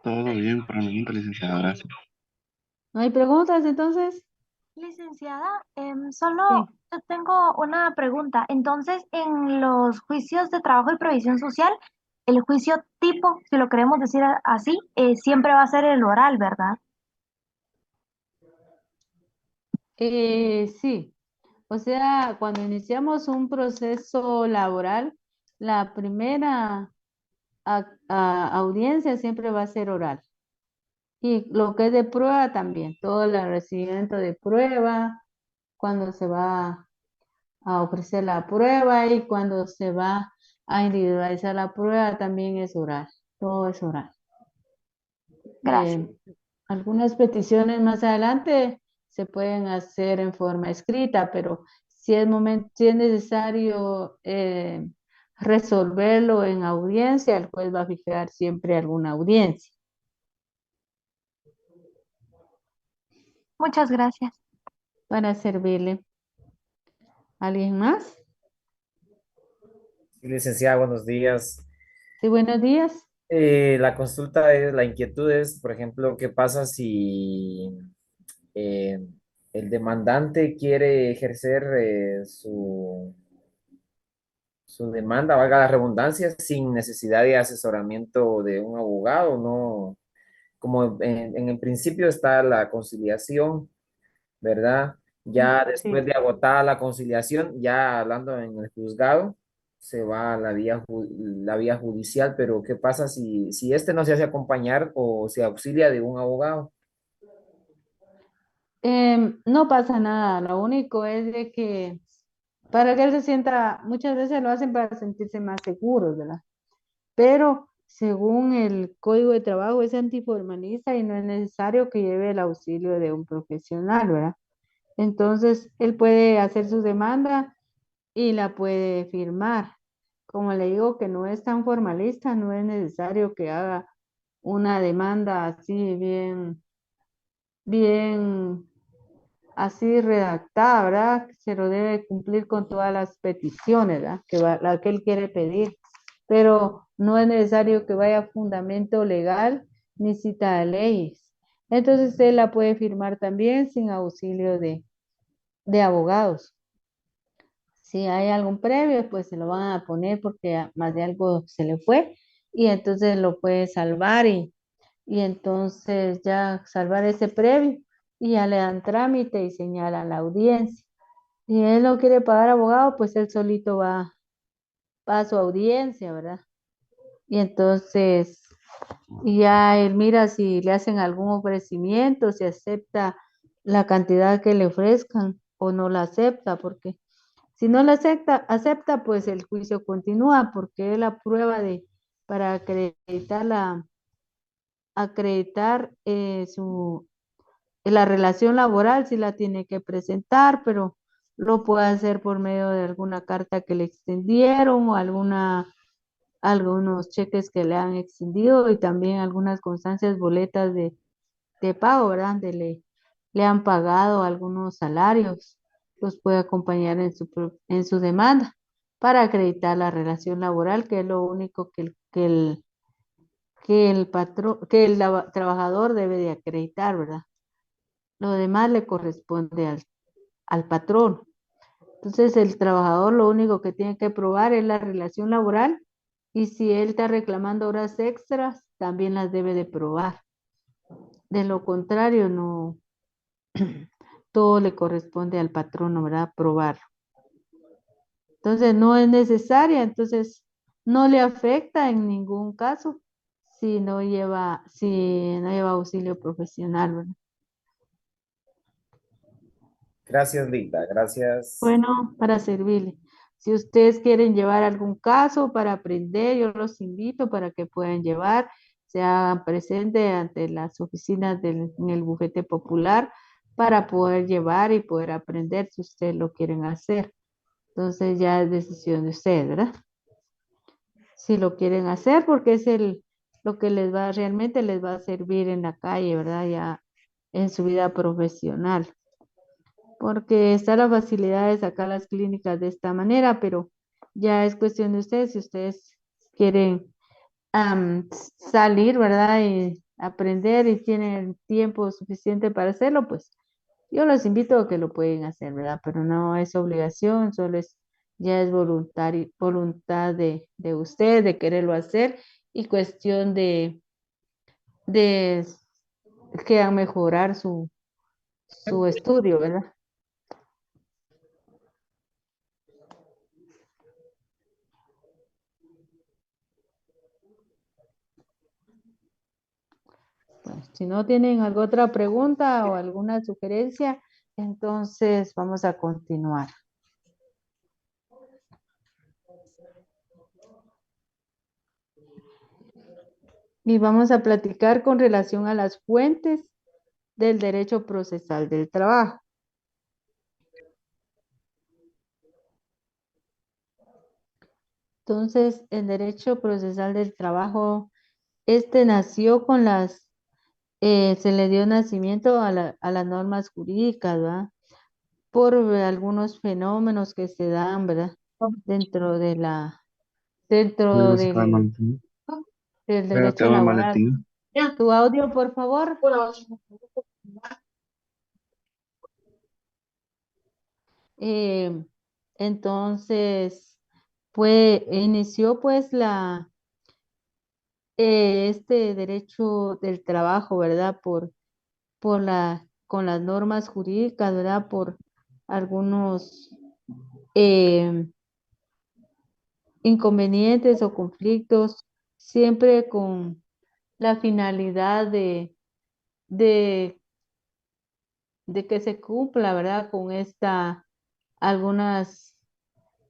Todo bien por el momento, licenciada, gracias. ¿No hay preguntas entonces? Licenciada, solo yo tengo una pregunta. Entonces, en los juicios de trabajo y previsión social, el juicio tipo, si lo queremos decir así, siempre va a ser el oral, ¿verdad? Sí. O sea, cuando iniciamos un proceso laboral, la primera audiencia siempre va a ser oral. Y lo que es de prueba también, todo el recibimiento de prueba, cuando se va a ofrecer la prueba y cuando se va a individualizar la prueba también es oral, todo es oral. Gracias. Algunas peticiones más adelante se pueden hacer en forma escrita, pero si es necesario resolverlo en audiencia, el juez va a fijar siempre alguna audiencia. Muchas gracias. Para servirle. ¿Alguien más? Licenciada, buenos días. Sí, buenos días. La consulta es, la inquietud es, por ejemplo, ¿qué pasa si eh, el demandante quiere ejercer su demanda, valga la redundancia, sin necesidad de asesoramiento de un abogado? No, como en el principio está la conciliación, ¿verdad? Ya después Sí. de agotada la conciliación, ya hablando en el juzgado, se va a la vía judicial, pero ¿qué pasa si este no se hace acompañar o se auxilia de un abogado? No pasa nada, lo único es de que para que él se sienta, muchas veces lo hacen para sentirse más seguros, ¿verdad? Pero según el Código de Trabajo es antiformalista y no es necesario que lleve el auxilio de un profesional, ¿verdad? Entonces, él puede hacer su demanda y la puede firmar. Como le digo que no es tan formalista, no es necesario que haga una demanda así bien así redactada, ¿verdad? Se lo debe cumplir con todas las peticiones, ¿verdad? La que él quiere pedir, pero no es necesario que vaya a fundamento legal ni cita de leyes. Entonces él la puede firmar también sin auxilio de abogados. Si hay algún previo, pues se lo van a poner porque más de algo se le fue y entonces lo puede salvar y entonces ya salvar ese previo y ya le dan trámite y señalan la audiencia. Si él no quiere pagar abogado, pues él solito va a su audiencia, ¿verdad? Y entonces ya él mira si le hacen algún ofrecimiento, si acepta la cantidad que le ofrezcan o no la acepta, porque Si no la acepta, pues el juicio continúa porque es la prueba para acreditar la relación laboral, si la tiene que presentar, pero lo puede hacer por medio de alguna carta que le extendieron o algunos cheques que le han extendido y también algunas constancias, boletas de pago, ¿verdad? Le han pagado algunos salarios, los puede acompañar en su demanda para acreditar la relación laboral, que es lo único que el trabajador debe de acreditar, ¿verdad? Lo demás le corresponde al patrón. Entonces, el trabajador lo único que tiene que probar es la relación laboral y si él está reclamando horas extras, también las debe de probar. De lo contrario, no, todo le corresponde al patrón, ¿verdad? Probarlo. Entonces, no es necesaria, entonces no le afecta en ningún caso si no lleva auxilio profesional, ¿verdad? Gracias, Linda. Gracias. Bueno, para servirle. Si ustedes quieren llevar algún caso para aprender, yo los invito para que puedan llevar, se hagan presente ante las oficinas en el bufete popular para poder llevar y poder aprender si ustedes lo quieren hacer. Entonces ya es decisión de ustedes, ¿verdad? Si lo quieren hacer porque es lo que realmente les va a servir en la calle, ¿verdad? Ya en su vida profesional. Porque está la facilidad de sacar las clínicas de esta manera, pero ya es cuestión de ustedes, si ustedes quieren salir, ¿verdad? Y aprender y tienen tiempo suficiente para hacerlo, pues yo los invito a que lo pueden hacer, ¿verdad? Pero no es obligación, ya es voluntad de usted, de quererlo hacer y cuestión de que mejorar su estudio, ¿verdad? Bueno, si no tienen alguna otra pregunta o alguna sugerencia, entonces vamos a continuar. Y vamos a platicar con relación a las fuentes del derecho procesal del trabajo. Entonces, el derecho procesal del trabajo, nació con se le dio nacimiento a las normas jurídicas, ¿verdad? Por algunos fenómenos que se dan, ¿verdad? Dentro del derecho laboral. Tu audio, por favor. Entonces, inició pues este derecho del trabajo, ¿verdad? Con las normas jurídicas, ¿verdad? Por algunos inconvenientes o conflictos, siempre con la finalidad de que se cumpla, ¿verdad? Con algunas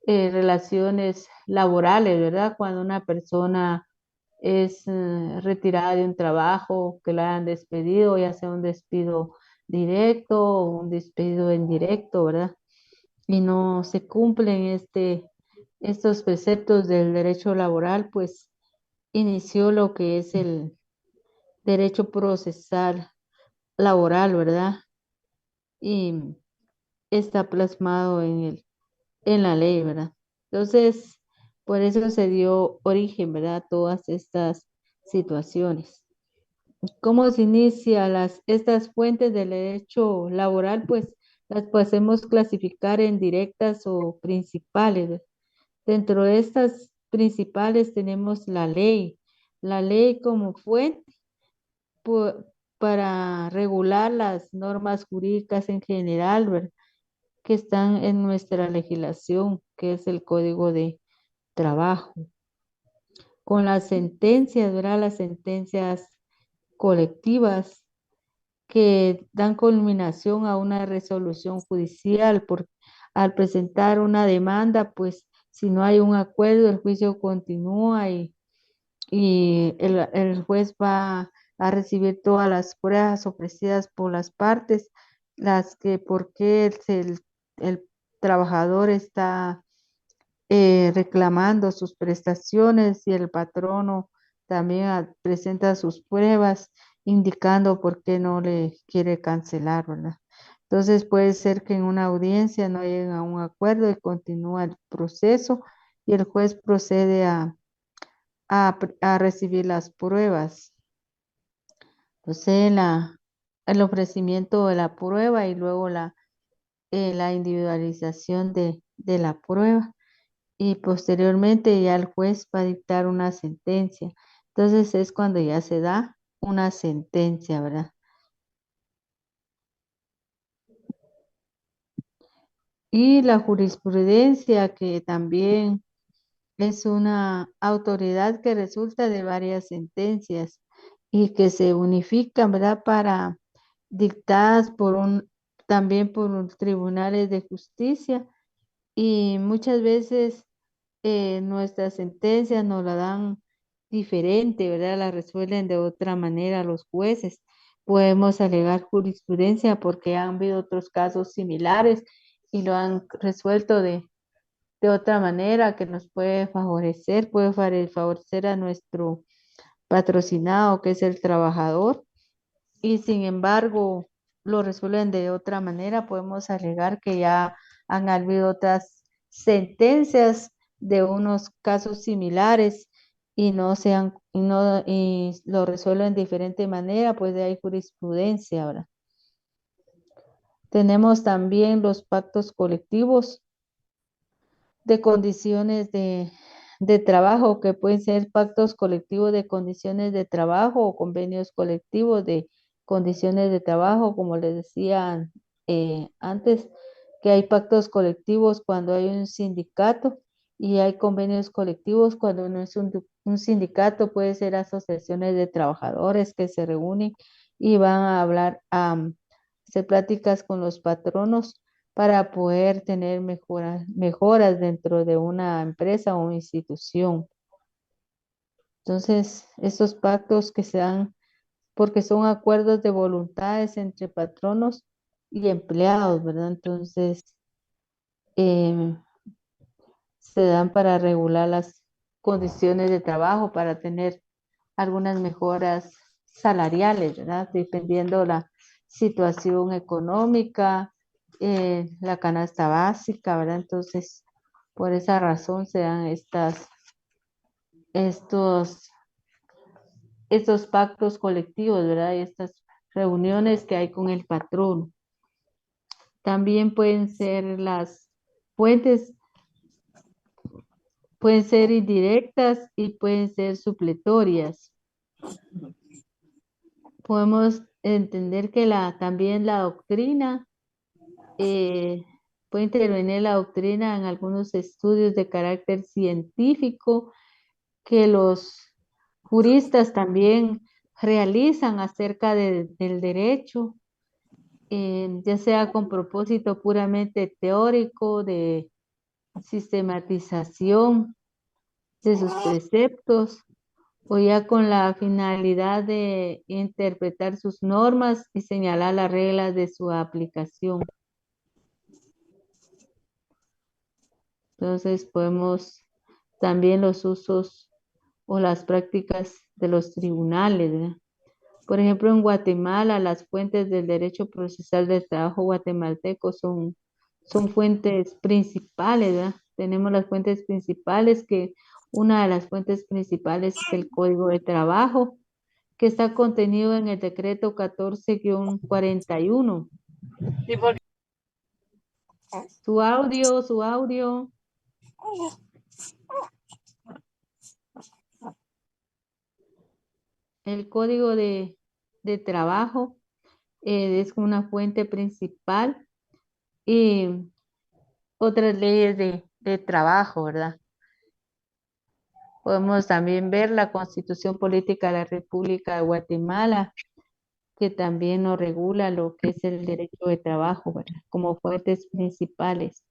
relaciones laborales, ¿verdad? Cuando una persona es retirada de un trabajo, que la han despedido, ya sea un despido directo o un despido indirecto, ¿verdad? Y no se cumplen estos preceptos del derecho laboral, pues inició lo que es el derecho procesal laboral, ¿verdad? Y está plasmado en la ley, ¿verdad? Entonces, por eso se dio origen, ¿verdad? A todas estas situaciones. ¿Cómo se inicia estas fuentes del derecho laboral? Pues las podemos clasificar en directas o principales, ¿verdad? Dentro de estas principales tenemos la ley como fuente para regular las normas jurídicas en general, ¿verdad? Que están en nuestra legislación, que es el Código de Trabajo. Con las sentencias, ¿verdad? Las sentencias colectivas que dan culminación a una resolución judicial por al presentar una demanda, pues si no hay un acuerdo, el juicio continúa y el juez va a recibir todas las pruebas ofrecidas por las partes, las que por qué el trabajador está reclamando sus prestaciones y el patrono también presenta sus pruebas indicando por qué no le quiere cancelar, ¿verdad? Entonces puede ser que en una audiencia no lleguen a un acuerdo y continúa el proceso y el juez procede a recibir las pruebas. Entonces el ofrecimiento de la prueba y luego la individualización de la prueba y posteriormente ya el juez va a dictar una sentencia. Entonces es cuando ya se da una sentencia, ¿verdad? Y la jurisprudencia, que también es una autoridad que resulta de varias sentencias y que se unifican, ¿verdad? Para dictadas también por tribunales de justicia y muchas veces nuestras sentencias nos la dan diferente, ¿verdad? La resuelven de otra manera los jueces. Podemos alegar jurisprudencia porque han habido otros casos similares y lo han resuelto de otra manera que nos puede favorecer a nuestro patrocinado, que es el trabajador, y sin embargo lo resuelven de otra manera. Podemos alegar que ya han habido otras sentencias de unos casos similares y y lo resuelven de diferente manera, pues de ahí jurisprudencia ahora. Tenemos también los pactos colectivos de condiciones de trabajo, que pueden ser pactos colectivos de condiciones de trabajo o convenios colectivos de condiciones de trabajo, como les decía antes, que hay pactos colectivos cuando hay un sindicato y hay convenios colectivos cuando no es un sindicato, puede ser asociaciones de trabajadores que se reúnen y van a hablar, hacer pláticas con los patronos para poder tener mejoras dentro de una empresa o institución. Entonces, estos pactos que se dan porque son acuerdos de voluntades entre patronos y empleados, ¿verdad? Entonces, se dan para regular las condiciones de trabajo, para tener algunas mejoras salariales, ¿verdad? Dependiendo la situación económica, la canasta básica, ¿verdad? Entonces, por esa razón se dan estos pactos colectivos, ¿verdad? Y estas reuniones que hay con el patrón. También pueden ser las fuentes, pueden ser indirectas y pueden ser supletorias. Podemos entender que también la doctrina, puede intervenir la doctrina en algunos estudios de carácter científico que los juristas también realizan acerca del derecho, ya sea con propósito puramente teórico de sistematización de sus preceptos o ya con la finalidad de interpretar sus normas y señalar las reglas de su aplicación. Entonces podemos también los usos o las prácticas de los tribunales, ¿verdad? Por ejemplo, en Guatemala, las fuentes del derecho procesal del trabajo guatemalteco son fuentes principales, ¿verdad? Tenemos las fuentes principales, que una de las fuentes principales es el Código de Trabajo, que está contenido en el decreto 14-41. Su audio. El Código de Trabajo es una fuente principal y otras leyes de trabajo, ¿verdad? Podemos también ver la Constitución Política de la República de Guatemala, que también nos regula lo que es el derecho de trabajo, ¿verdad? Como fuentes principales.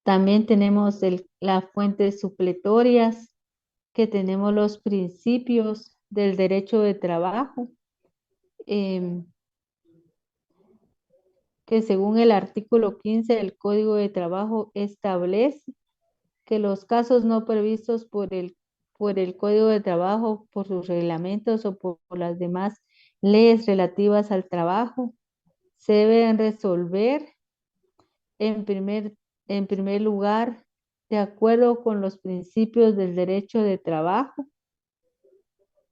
También tenemos las fuentes supletorias, que tenemos los principios del derecho de trabajo, que según el artículo 15 del Código de Trabajo establece que los casos no previstos por el Código de Trabajo, por sus reglamentos o por las demás leyes relativas al trabajo, se deben resolver en primer lugar de acuerdo con los principios del derecho de trabajo.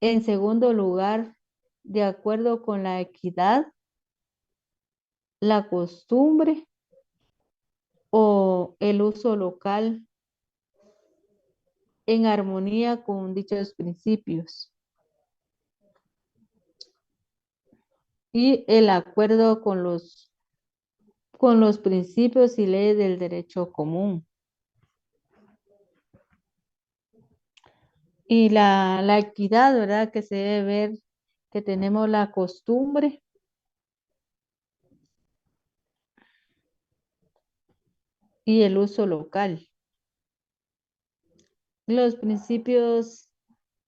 En segundo lugar, de acuerdo con la equidad, la costumbre o el uso local en armonía con dichos principios. Y el acuerdo con los principios y leyes del derecho común. Y la equidad, ¿verdad? Que se debe ver que tenemos la costumbre y el uso local. Los principios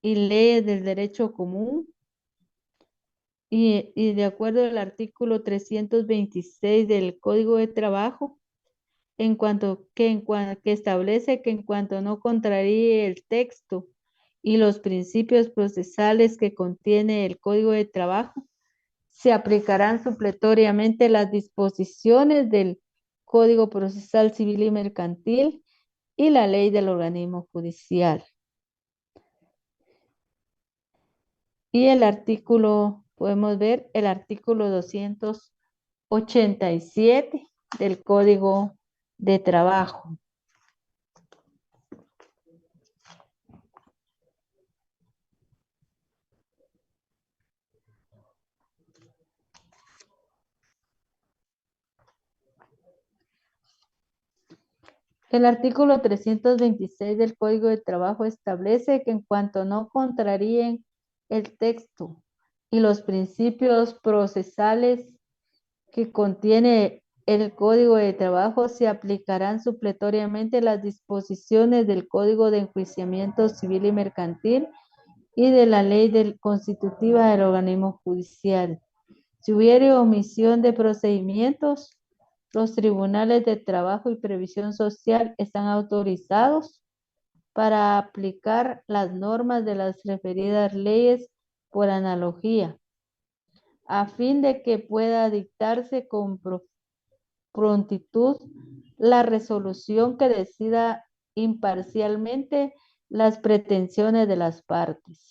y leyes del derecho común y de acuerdo al artículo 326 del Código de Trabajo, que establece que en cuanto no contraríe el texto y los principios procesales que contiene el Código de Trabajo, se aplicarán supletoriamente las disposiciones del Código Procesal Civil y Mercantil y la ley del organismo judicial. Y el artículo, podemos ver el artículo 287 del Código de Trabajo. El artículo 326 del Código de Trabajo establece que en cuanto no contraríen el texto y los principios procesales que contiene el Código de Trabajo, se aplicarán supletoriamente las disposiciones del Código de Enjuiciamiento Civil y Mercantil y de la ley constitutiva del organismo judicial. Si hubiere omisión de procedimientos, los tribunales de trabajo y previsión social están autorizados para aplicar las normas de las referidas leyes por analogía, a fin de que pueda dictarse con prontitud la resolución que decida imparcialmente las pretensiones de las partes.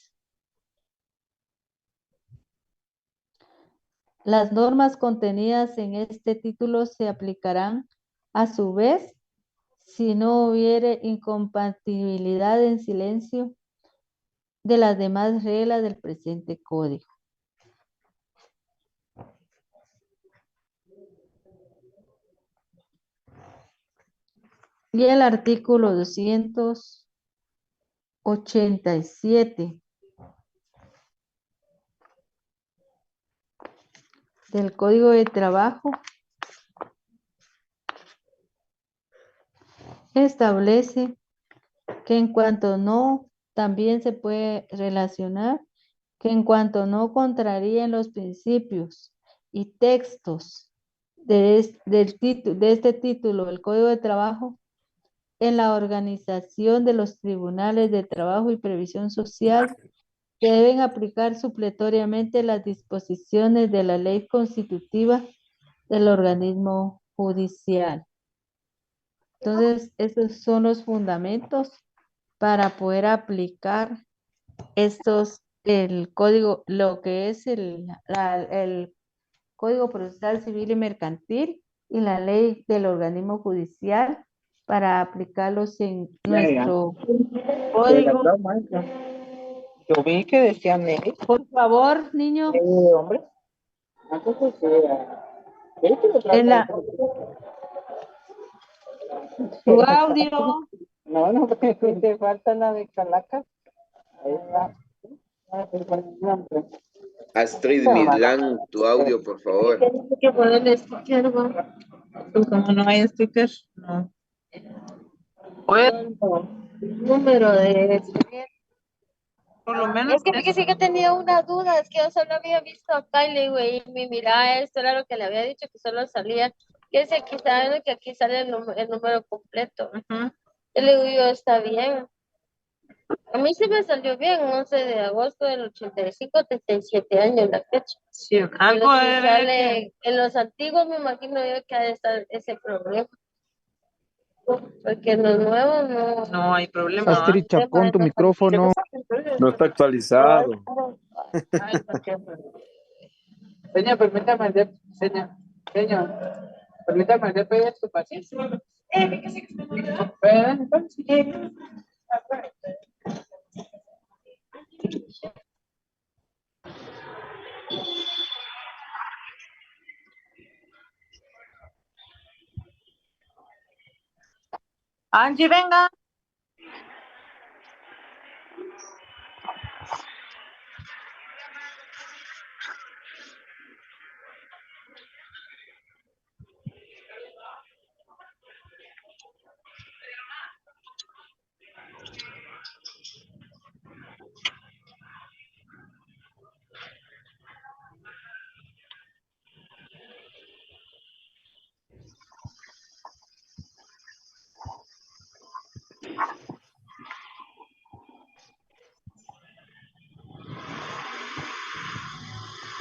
Las normas contenidas en este título se aplicarán a su vez si no hubiere incompatibilidad en silencio de las demás reglas del presente código. Y el artículo 287 del Código de Trabajo establece que en cuanto no, también se puede relacionar que en cuanto no contraríen los principios y textos de este título, el Código de Trabajo, en la organización de los tribunales de trabajo y previsión social, se deben aplicar supletoriamente las disposiciones de la ley constitutiva del organismo judicial. Entonces, esos son los fundamentos para poder aplicar el código, lo que es el Código Procesal Civil y Mercantil y la ley del organismo judicial para aplicarlos en nuestro código. Yo vi que decía Nelly. Por favor, niño. Hombre. Tu audio. No, porque te falta la de Calacas. Ahí está. Astrid Midland, tu audio, por favor. Que ponerle sticker, ¿no? Como no hay sticker, no. Número de expediente. Por lo menos Es que fíjese que tenía una duda, es que yo solo había visto acá y le digo, y mira, esto era lo que le había dicho, que solo salía, que si aquí sabe que aquí sale el número completo. Y le digo yo, está bien. A mí se me salió bien, 11 de agosto del 85, 37 años la fecha. sí, Pero algo si debe sale en los antiguos, me imagino yo que ha de estar ese problema. Porque en los nuevos no. no hay problema, ¿va? Astrid Chacón, tu micrófono. No está actualizado. Señor, permítame, señor, permítame pedir su paciencia. Angie, venga.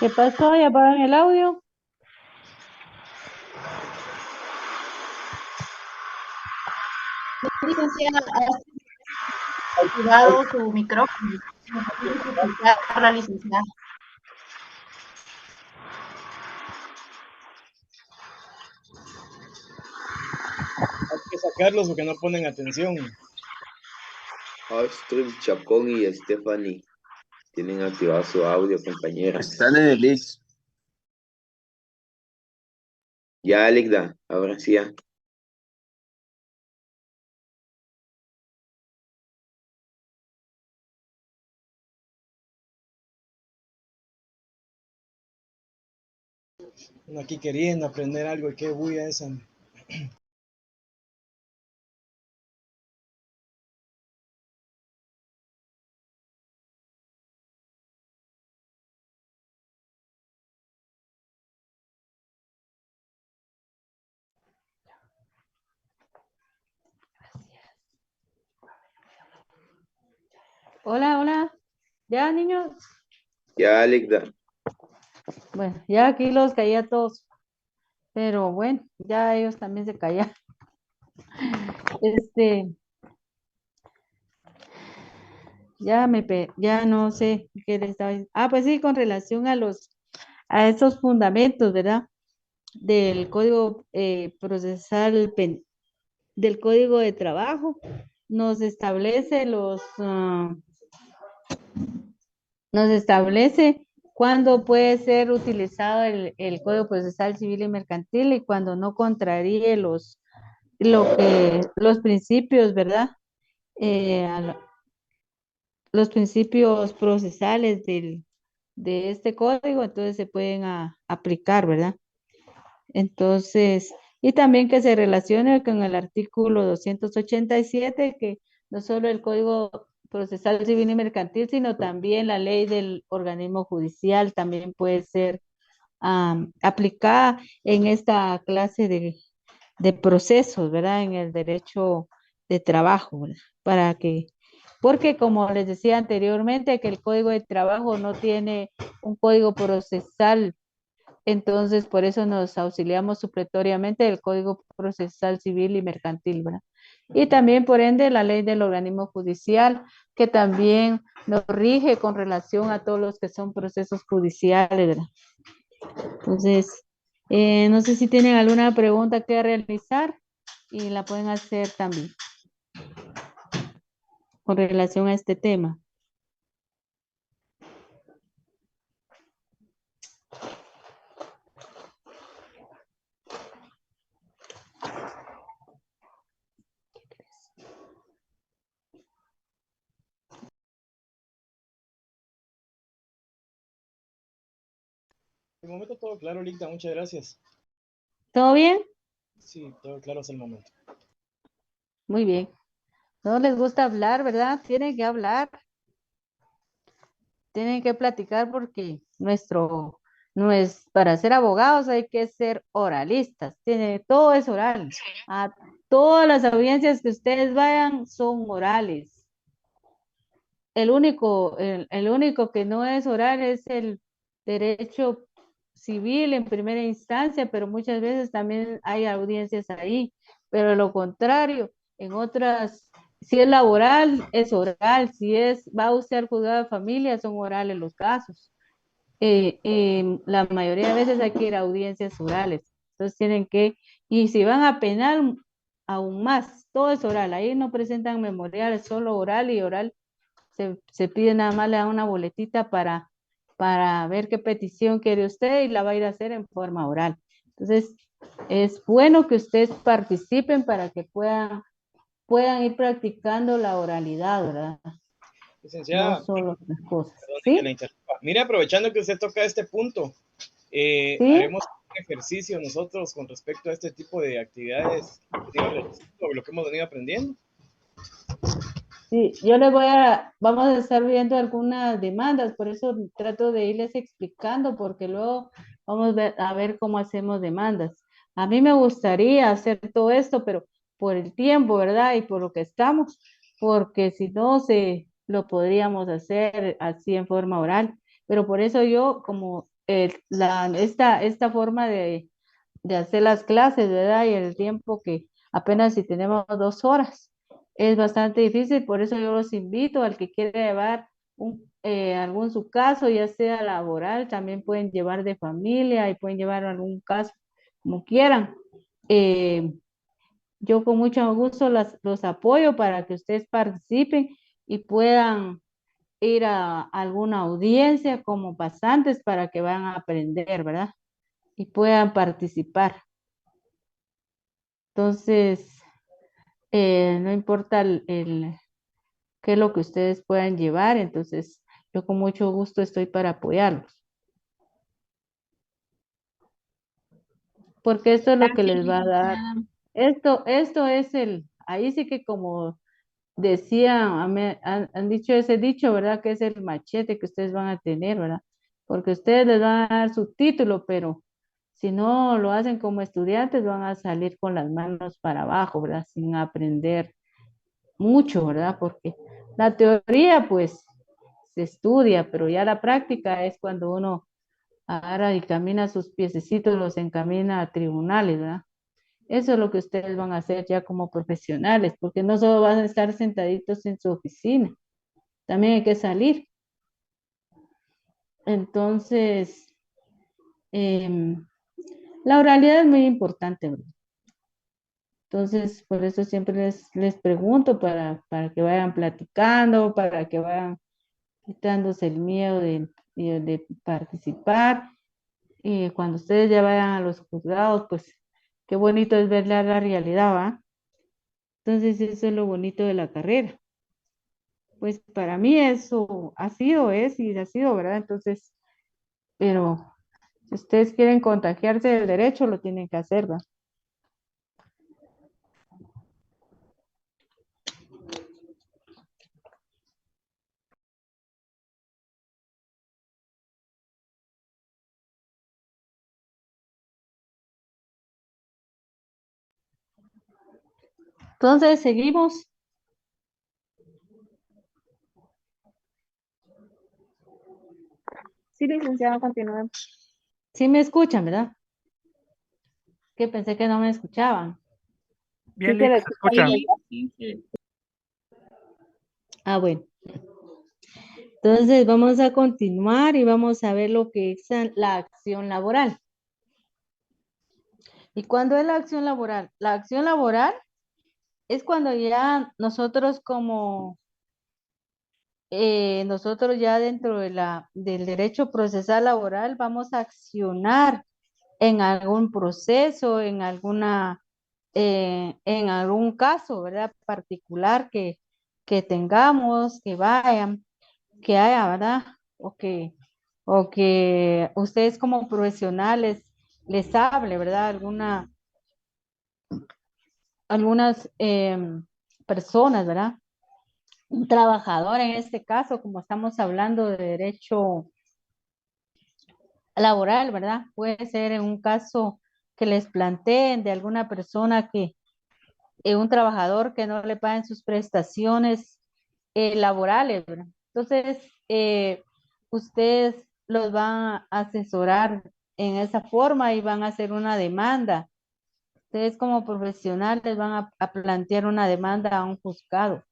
¿Qué pasó? ¿Ya apagan el audio? Licenciada, ha activado su micrófono. ¿Me puede explicar la licenciada? Hay que sacarlos porque no ponen atención. Astrid Chacón y Stephanie tienen activado su audio, compañeras. Están en el list. Ya, Ligda, ahora sí ya. Uno aquí queriendo aprender algo y qué bulla esa. Hola, hola. ¿Ya, niños? Ya, Ligda. Bueno, ya aquí los caía todos. Pero bueno, ya ellos también se callaron. Ya no sé qué les estaba diciendo. Ah, pues sí, con relación a esos fundamentos, ¿verdad? Del código procesal del código de trabajo, nos establece nos establece cuándo puede ser utilizado el código procesal civil y mercantil y cuando no contraríe los principios, ¿verdad? Los principios procesales de este código, entonces se pueden aplicar, ¿verdad? Entonces, y también que se relacione con el artículo 287, que no solo el Código Procesal Civil y Mercantil, sino también la ley del organismo judicial también puede ser aplicada en esta clase de procesos, ¿verdad? En el derecho de trabajo, ¿verdad? Porque como les decía anteriormente, que el Código de Trabajo no tiene un código procesal, entonces por eso nos auxiliamos supletoriamente del Código Procesal Civil y Mercantil, ¿verdad? Y también, por ende, la ley del organismo judicial, que también nos rige con relación a todos los que son procesos judiciales, ¿verdad? Entonces, no sé si tienen alguna pregunta que realizar y la pueden hacer también con relación a este tema. De momento todo claro, Ligda, muchas gracias. ¿Todo bien? Sí, todo claro hasta el momento. Muy bien. No les gusta hablar, ¿verdad? Tienen que hablar. Tienen que platicar porque no es, para ser abogados hay que ser oralistas. Todo es oral. A todas las audiencias que ustedes vayan son orales. El único que no es oral es el derecho civil en primera instancia, pero muchas veces también hay audiencias ahí. Pero lo contrario, en otras, si es laboral, es oral. Si va usted al juzgado de familia, son orales los casos. La mayoría de veces hay que ir a audiencias orales. Entonces tienen que, y si van a penal, aún más, todo es oral. Ahí no presentan memoriales, solo oral y oral se pide nada más, le da una boletita para ver qué petición quiere usted y la va a ir a hacer en forma oral. Entonces, es bueno que ustedes participen para que puedan ir practicando la oralidad, ¿verdad? Licenciada, No solo las cosas. perdone ¿Sí? que la interrumpa. Mire, aprovechando que usted toca este punto, ¿Sí? haremos un ejercicio nosotros con respecto a este tipo de actividades sobre lo que hemos venido aprendiendo. Sí, vamos a estar viendo algunas demandas, por eso trato de irles explicando, porque luego vamos a ver cómo hacemos demandas. A mí me gustaría hacer todo esto, pero por el tiempo, ¿verdad? Y por lo que estamos, porque si no, lo podríamos hacer así en forma oral. Pero por eso yo, como esta forma de hacer las clases, ¿verdad? Y el tiempo que apenas si tenemos 2 horas. Es bastante difícil, por eso yo los invito al que quiera llevar algún su caso, ya sea laboral, también pueden llevar de familia y pueden llevar algún caso como quieran. Eh, yo con mucho gusto los apoyo para que ustedes participen y puedan ir a alguna audiencia como pasantes para que vayan a aprender, ¿verdad? Y puedan participar. Entonces, no importa qué es lo que ustedes puedan llevar, entonces yo con mucho gusto estoy para apoyarlos. Porque esto es lo que les va a dar. Esto es ahí sí que como decían, han dicho ese dicho, ¿verdad? Que es el machete que ustedes van a tener, ¿verdad? Porque ustedes les van a dar su título, pero si no lo hacen como estudiantes, van a salir con las manos para abajo, ¿verdad? Sin aprender mucho, ¿verdad? Porque la teoría, pues, se estudia, pero ya la práctica es cuando uno agarra y camina sus piececitos, los encamina a tribunales, ¿verdad? Eso es lo que ustedes van a hacer ya como profesionales, porque no solo van a estar sentaditos en su oficina, también hay que salir. Entonces, la oralidad es muy importante, ¿verdad? Entonces, por eso siempre les pregunto para que vayan platicando, para que vayan quitándose el miedo de participar. Y cuando ustedes ya vayan a los juzgados, pues qué bonito es ver la realidad, ¿va? Entonces, eso es lo bonito de la carrera. Pues para mí eso ha sido, es y ha sido, ¿verdad? Entonces, pero si ustedes quieren contagiarse del derecho, lo tienen que hacer, ¿verdad? Entonces, seguimos. Sí, licenciada, continúe. Sí me escuchan, ¿verdad? Que pensé que no me escuchaban. Sí, se le escucha. Ah, bueno. Entonces vamos a continuar y vamos a ver lo que es la acción laboral. ¿Y cuándo es la acción laboral? La acción laboral es cuando ya nosotros nosotros ya dentro del derecho procesal laboral vamos a accionar en algún proceso, en algún caso, ¿verdad? Particular que tengamos, que haya, ¿verdad? O que ustedes como profesionales les hable, ¿verdad? Algunas personas, ¿verdad? Un trabajador en este caso, como estamos hablando de derecho laboral, ¿verdad? Puede ser en un caso que les planteen de alguna persona que, un trabajador que no le paguen sus prestaciones laborales, ¿verdad? Entonces, ustedes los van a asesorar en esa forma y van a hacer una demanda. Ustedes como profesionales van a plantear una demanda a un juzgado.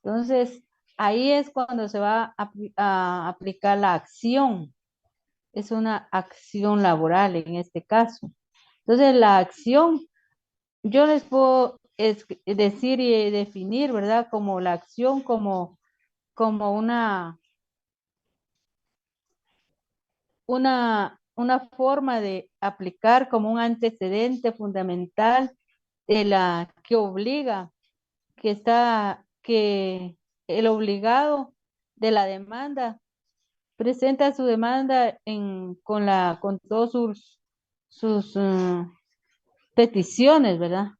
Entonces, ahí es cuando se va a aplicar la acción. Es una acción laboral en este caso. Entonces, la acción, yo les puedo decir y definir, ¿verdad? Como la acción, como una forma de aplicar como un antecedente fundamental de la que obliga, que el obligado de la demanda presenta su demanda con todos sus peticiones, ¿verdad?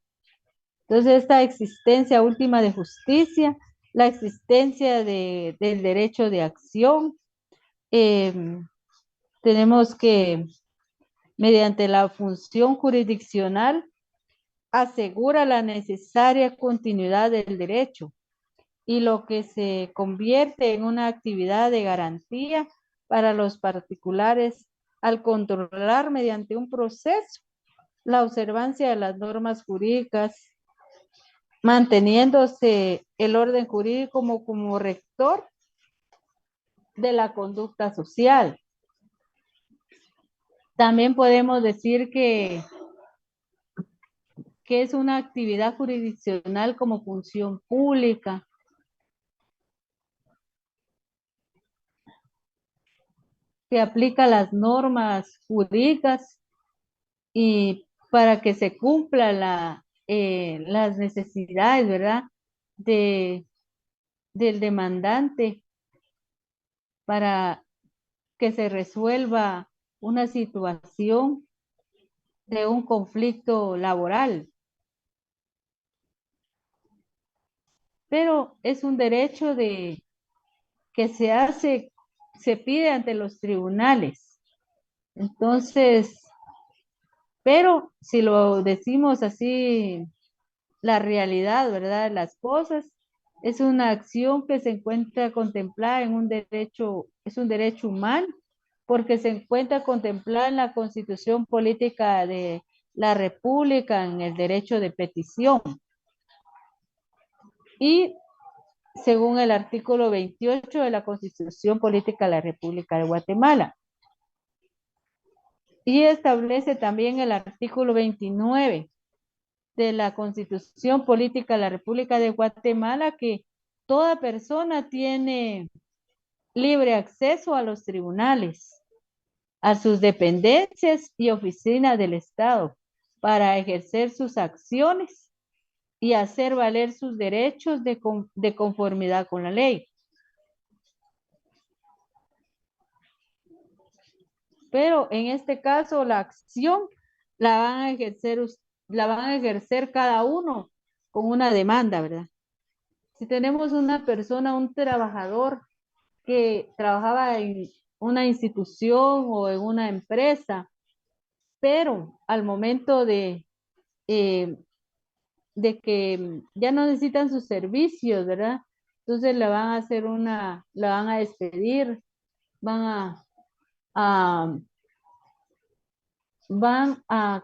Entonces, esta existencia última de justicia, la existencia del derecho de acción, tenemos que, mediante la función jurisdiccional, asegura la necesaria continuidad del derecho y lo que se convierte en una actividad de garantía para los particulares al controlar mediante un proceso la observancia de las normas jurídicas, manteniéndose el orden jurídico como rector de la conducta social. También podemos decir que es una actividad jurisdiccional como función pública. Que aplica las normas jurídicas y para que se cumpla las necesidades, ¿verdad? Del demandante para que se resuelva una situación de un conflicto laboral. Pero es un derecho que se pide ante los tribunales. Entonces, pero si lo decimos así, la realidad, ¿verdad? Las cosas, es una acción que se encuentra contemplada en un derecho, es un derecho humano, porque se encuentra contemplada en la Constitución Política de la República, en el derecho de petición. Y según el artículo 28 de la Constitución Política de la República de Guatemala. Y establece también el artículo 29 de la Constitución Política de la República de Guatemala que toda persona tiene libre acceso a los tribunales, a sus dependencias y oficinas del Estado para ejercer sus acciones y hacer valer sus derechos de conformidad con la ley. Pero en este caso la acción la van a ejercer cada uno con una demanda, ¿verdad? Si tenemos una persona, un trabajador que trabajaba en una institución o en una empresa, pero al momento de que ya no necesitan sus servicios, ¿verdad? Entonces le van a hacer la van a despedir, van a,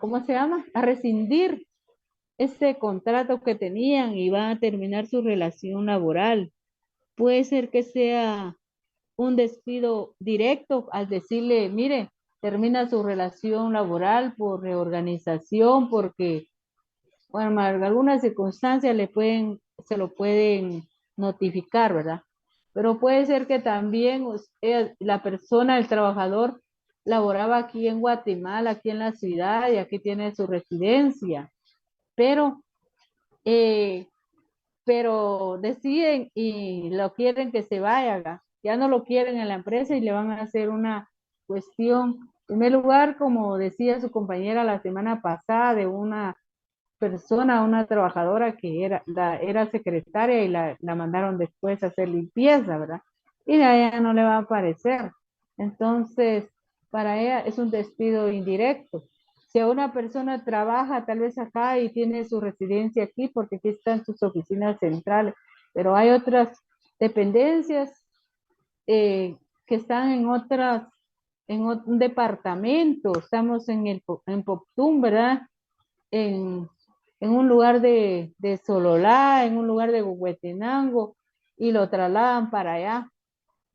¿cómo se llama? A rescindir ese contrato que tenían y van a terminar su relación laboral. Puede ser que sea un despido directo al decirle, mire, termina su relación laboral por reorganización, porque, bueno, algunas circunstancias se lo pueden notificar, ¿verdad? Pero puede ser que también la persona, el trabajador, laboraba aquí en Guatemala, aquí en la ciudad, y aquí tiene su residencia, pero deciden y lo quieren que se vaya, ya no lo quieren en la empresa y le van a hacer una cuestión. En primer lugar, como decía su compañera la semana pasada, de una persona, una trabajadora que era secretaria y la mandaron después a hacer limpieza, ¿verdad? Y a ella no le va a aparecer. Entonces, para ella es un despido indirecto. Si a una persona trabaja tal vez acá y tiene su residencia aquí, porque aquí están sus oficinas centrales, pero hay otras dependencias que están en un departamento, estamos en Poptún, ¿verdad? En un lugar de Sololá, en un lugar de Huehuetenango, y lo trasladan para allá,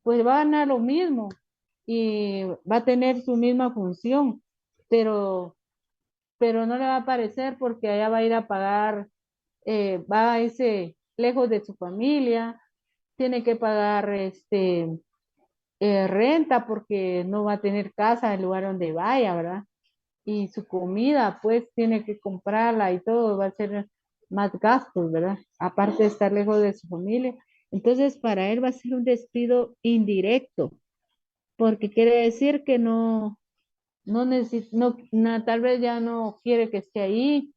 pues va a ganar lo mismo y va a tener su misma función, pero, pero no le va a aparecer porque allá va a ir a pagar, va a irse lejos de su familia, tiene que pagar renta porque no va a tener casa en el lugar donde vaya, ¿verdad? Y su comida, pues tiene que comprarla y todo, va a ser más gastos, ¿verdad? Aparte de estar lejos de su familia. Entonces, para él va a ser un despido indirecto, porque quiere decir que no necesita, tal vez ya no quiere que esté ahí,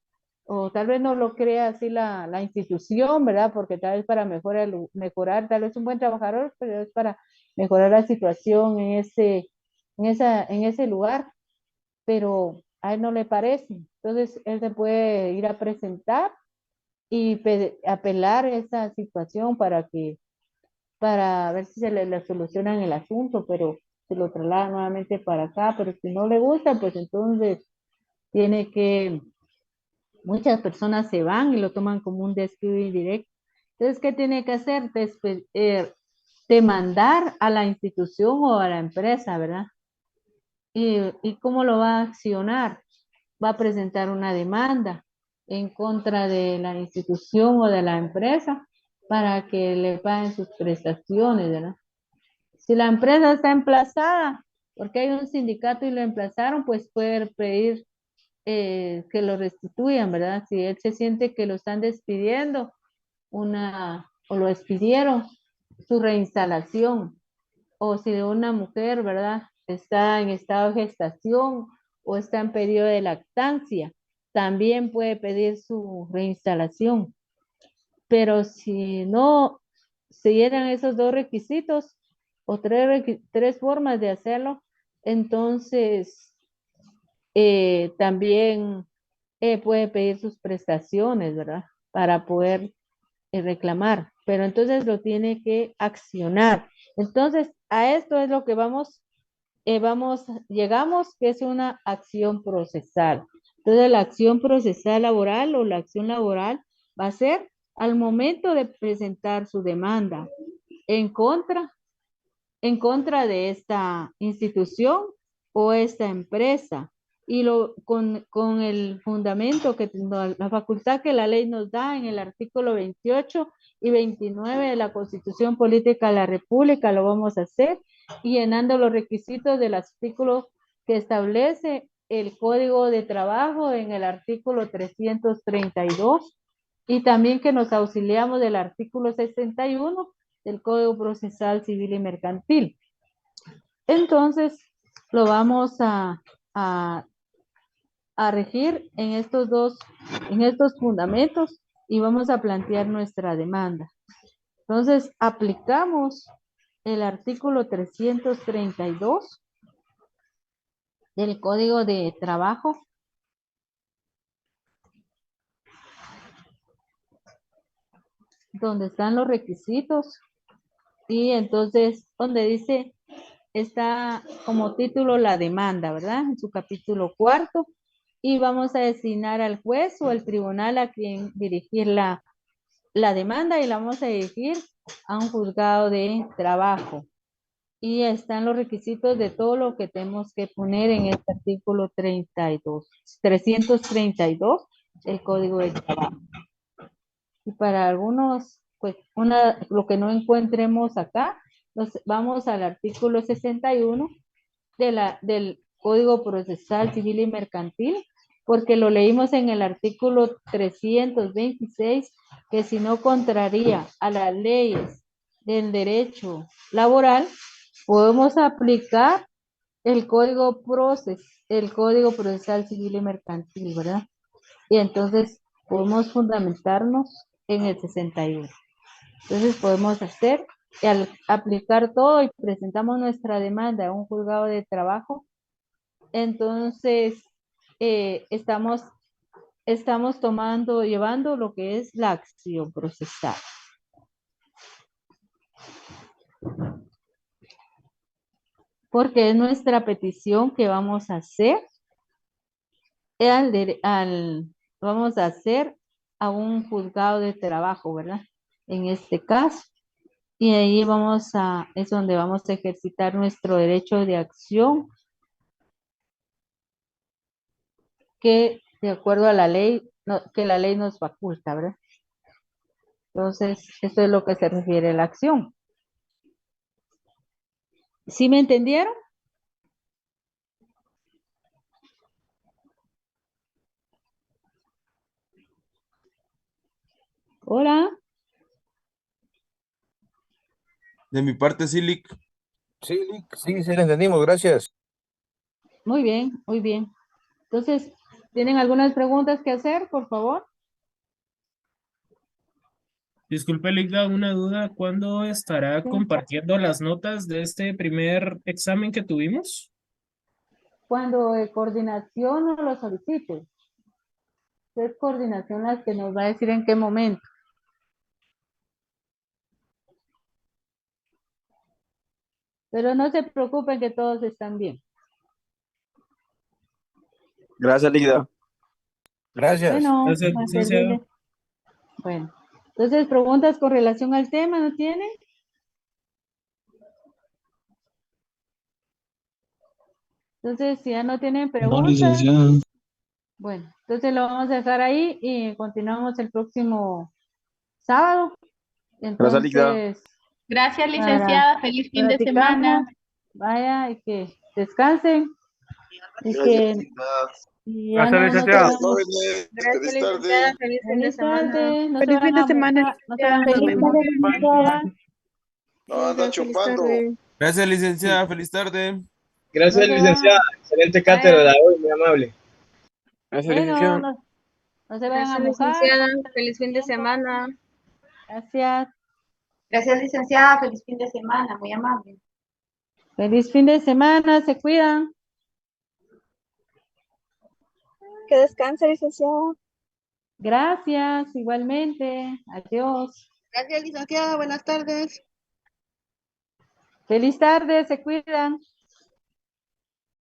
o tal vez no lo crea así la institución, ¿verdad? Porque tal vez para mejorar, tal vez un buen trabajador, pero es para mejorar la situación en ese lugar, pero a él no le parece. Entonces, él se puede ir a presentar y apelar esa situación para ver si le solucionan el asunto, pero se lo traslada nuevamente para acá, pero si no le gusta, pues entonces muchas personas se van y lo toman como un despido indirecto. Entonces, ¿qué tiene que hacer? Demandar a la institución o a la empresa, ¿verdad? ¿Y cómo lo va a accionar? Va a presentar una demanda en contra de la institución o de la empresa para que le paguen sus prestaciones, ¿verdad? Si la empresa está emplazada, porque hay un sindicato y lo emplazaron, pues puede pedir que lo restituyan, ¿verdad? Si él se siente que lo están despidiendo, o lo despidieron, su reinstalación, o si de una mujer, ¿verdad? Está en estado de gestación o está en periodo de lactancia, también puede pedir su reinstalación. Pero si no se llenan esos dos requisitos o tres formas de hacerlo, entonces también puede pedir sus prestaciones, ¿verdad? Para poder reclamar, pero entonces lo tiene que accionar. Entonces, a esto es lo que llegamos, que es una acción procesal. Entonces, la acción procesal laboral o la acción laboral va a ser al momento de presentar su demanda en contra de esta institución o esta empresa. Y con el fundamento la facultad que la ley nos da en el artículo 28 y 29 de la Constitución Política de la República, lo vamos a hacer llenando los requisitos del artículo que establece el Código de Trabajo en el artículo 332 y también que nos auxiliamos del artículo 61 del Código Procesal Civil y Mercantil. Entonces, lo vamos a regir en estos fundamentos y vamos a plantear nuestra demanda. Entonces, aplicamos el artículo 332 del Código de Trabajo, donde están los requisitos y entonces donde dice, está como título la demanda, ¿verdad? En su capítulo 4, y vamos a designar al juez o al tribunal a quien dirigir la demanda y la vamos a dirigir a un juzgado de trabajo. Y están los requisitos de todo lo que tenemos que poner en este artículo 332 del Código de Trabajo. Y para algunos, pues, lo que no encontremos acá, vamos al artículo 61 del Código Procesal Civil y Mercantil, porque lo leímos en el artículo 326, que si no contraría a las leyes del derecho laboral, podemos aplicar el Código Procesal Civil y Mercantil, ¿verdad? Y entonces podemos fundamentarnos en el 61. Entonces podemos hacer, y al aplicar todo y presentamos nuestra demanda a un juzgado de trabajo, entonces estamos llevando lo que es la acción procesal. Porque es nuestra petición que vamos a hacer vamos a hacer a un juzgado de trabajo, ¿verdad? En este caso. Y ahí es donde vamos a ejercitar nuestro derecho de acción que de acuerdo a la ley, que la ley nos faculta, ¿verdad? Entonces, esto es lo que se refiere a la acción. ¿Sí me entendieron? Hola. De mi parte, sí, Lick. Sí, Lick, sí, lo entendimos, gracias. Muy bien, muy bien. Entonces, ¿tienen algunas preguntas que hacer, por favor? Disculpe, Ligda, una duda. ¿Cuándo estará Sí. compartiendo las notas de este primer examen que tuvimos? Cuando coordinación nos lo solicite. Es coordinación la que nos va a decir en qué momento. Pero no se preocupen que todos están bien. Gracias, Ligda. Gracias. Bueno, Gracias, para licenciado. servirle. Bueno, entonces preguntas con relación al tema, ¿no tienen? Entonces, si ya no tienen preguntas, bueno, entonces lo vamos a dejar ahí y continuamos el próximo sábado. Gracias, Ligda. Entonces, Gracias, licenciada. Feliz fin de semana. Vaya y que descansen. Y que y ya Gracias, no licenciada. se van- Gracias, licenciada. Feliz fin de Feliz semana. tarde. No Feliz se fin van de a semana, mojar, no se van a licenciada. Nos mojar. vemos. No, anda chupando. Gracias, licenciada. Feliz tarde. Gracias, No se licenciada. van. Excelente cátedra hoy, muy amable. Gracias, Bueno, licenciada. no se vayan a Gracias, mojar. licenciada. Feliz fin de semana. Gracias. Gracias, licenciada. Feliz fin de semana. Muy amable. Feliz fin de semana. Se cuidan. Que descanse, licenciada. Gracias. Igualmente. Adiós. Gracias, licenciada. Buenas tardes. Feliz tarde. Se cuidan.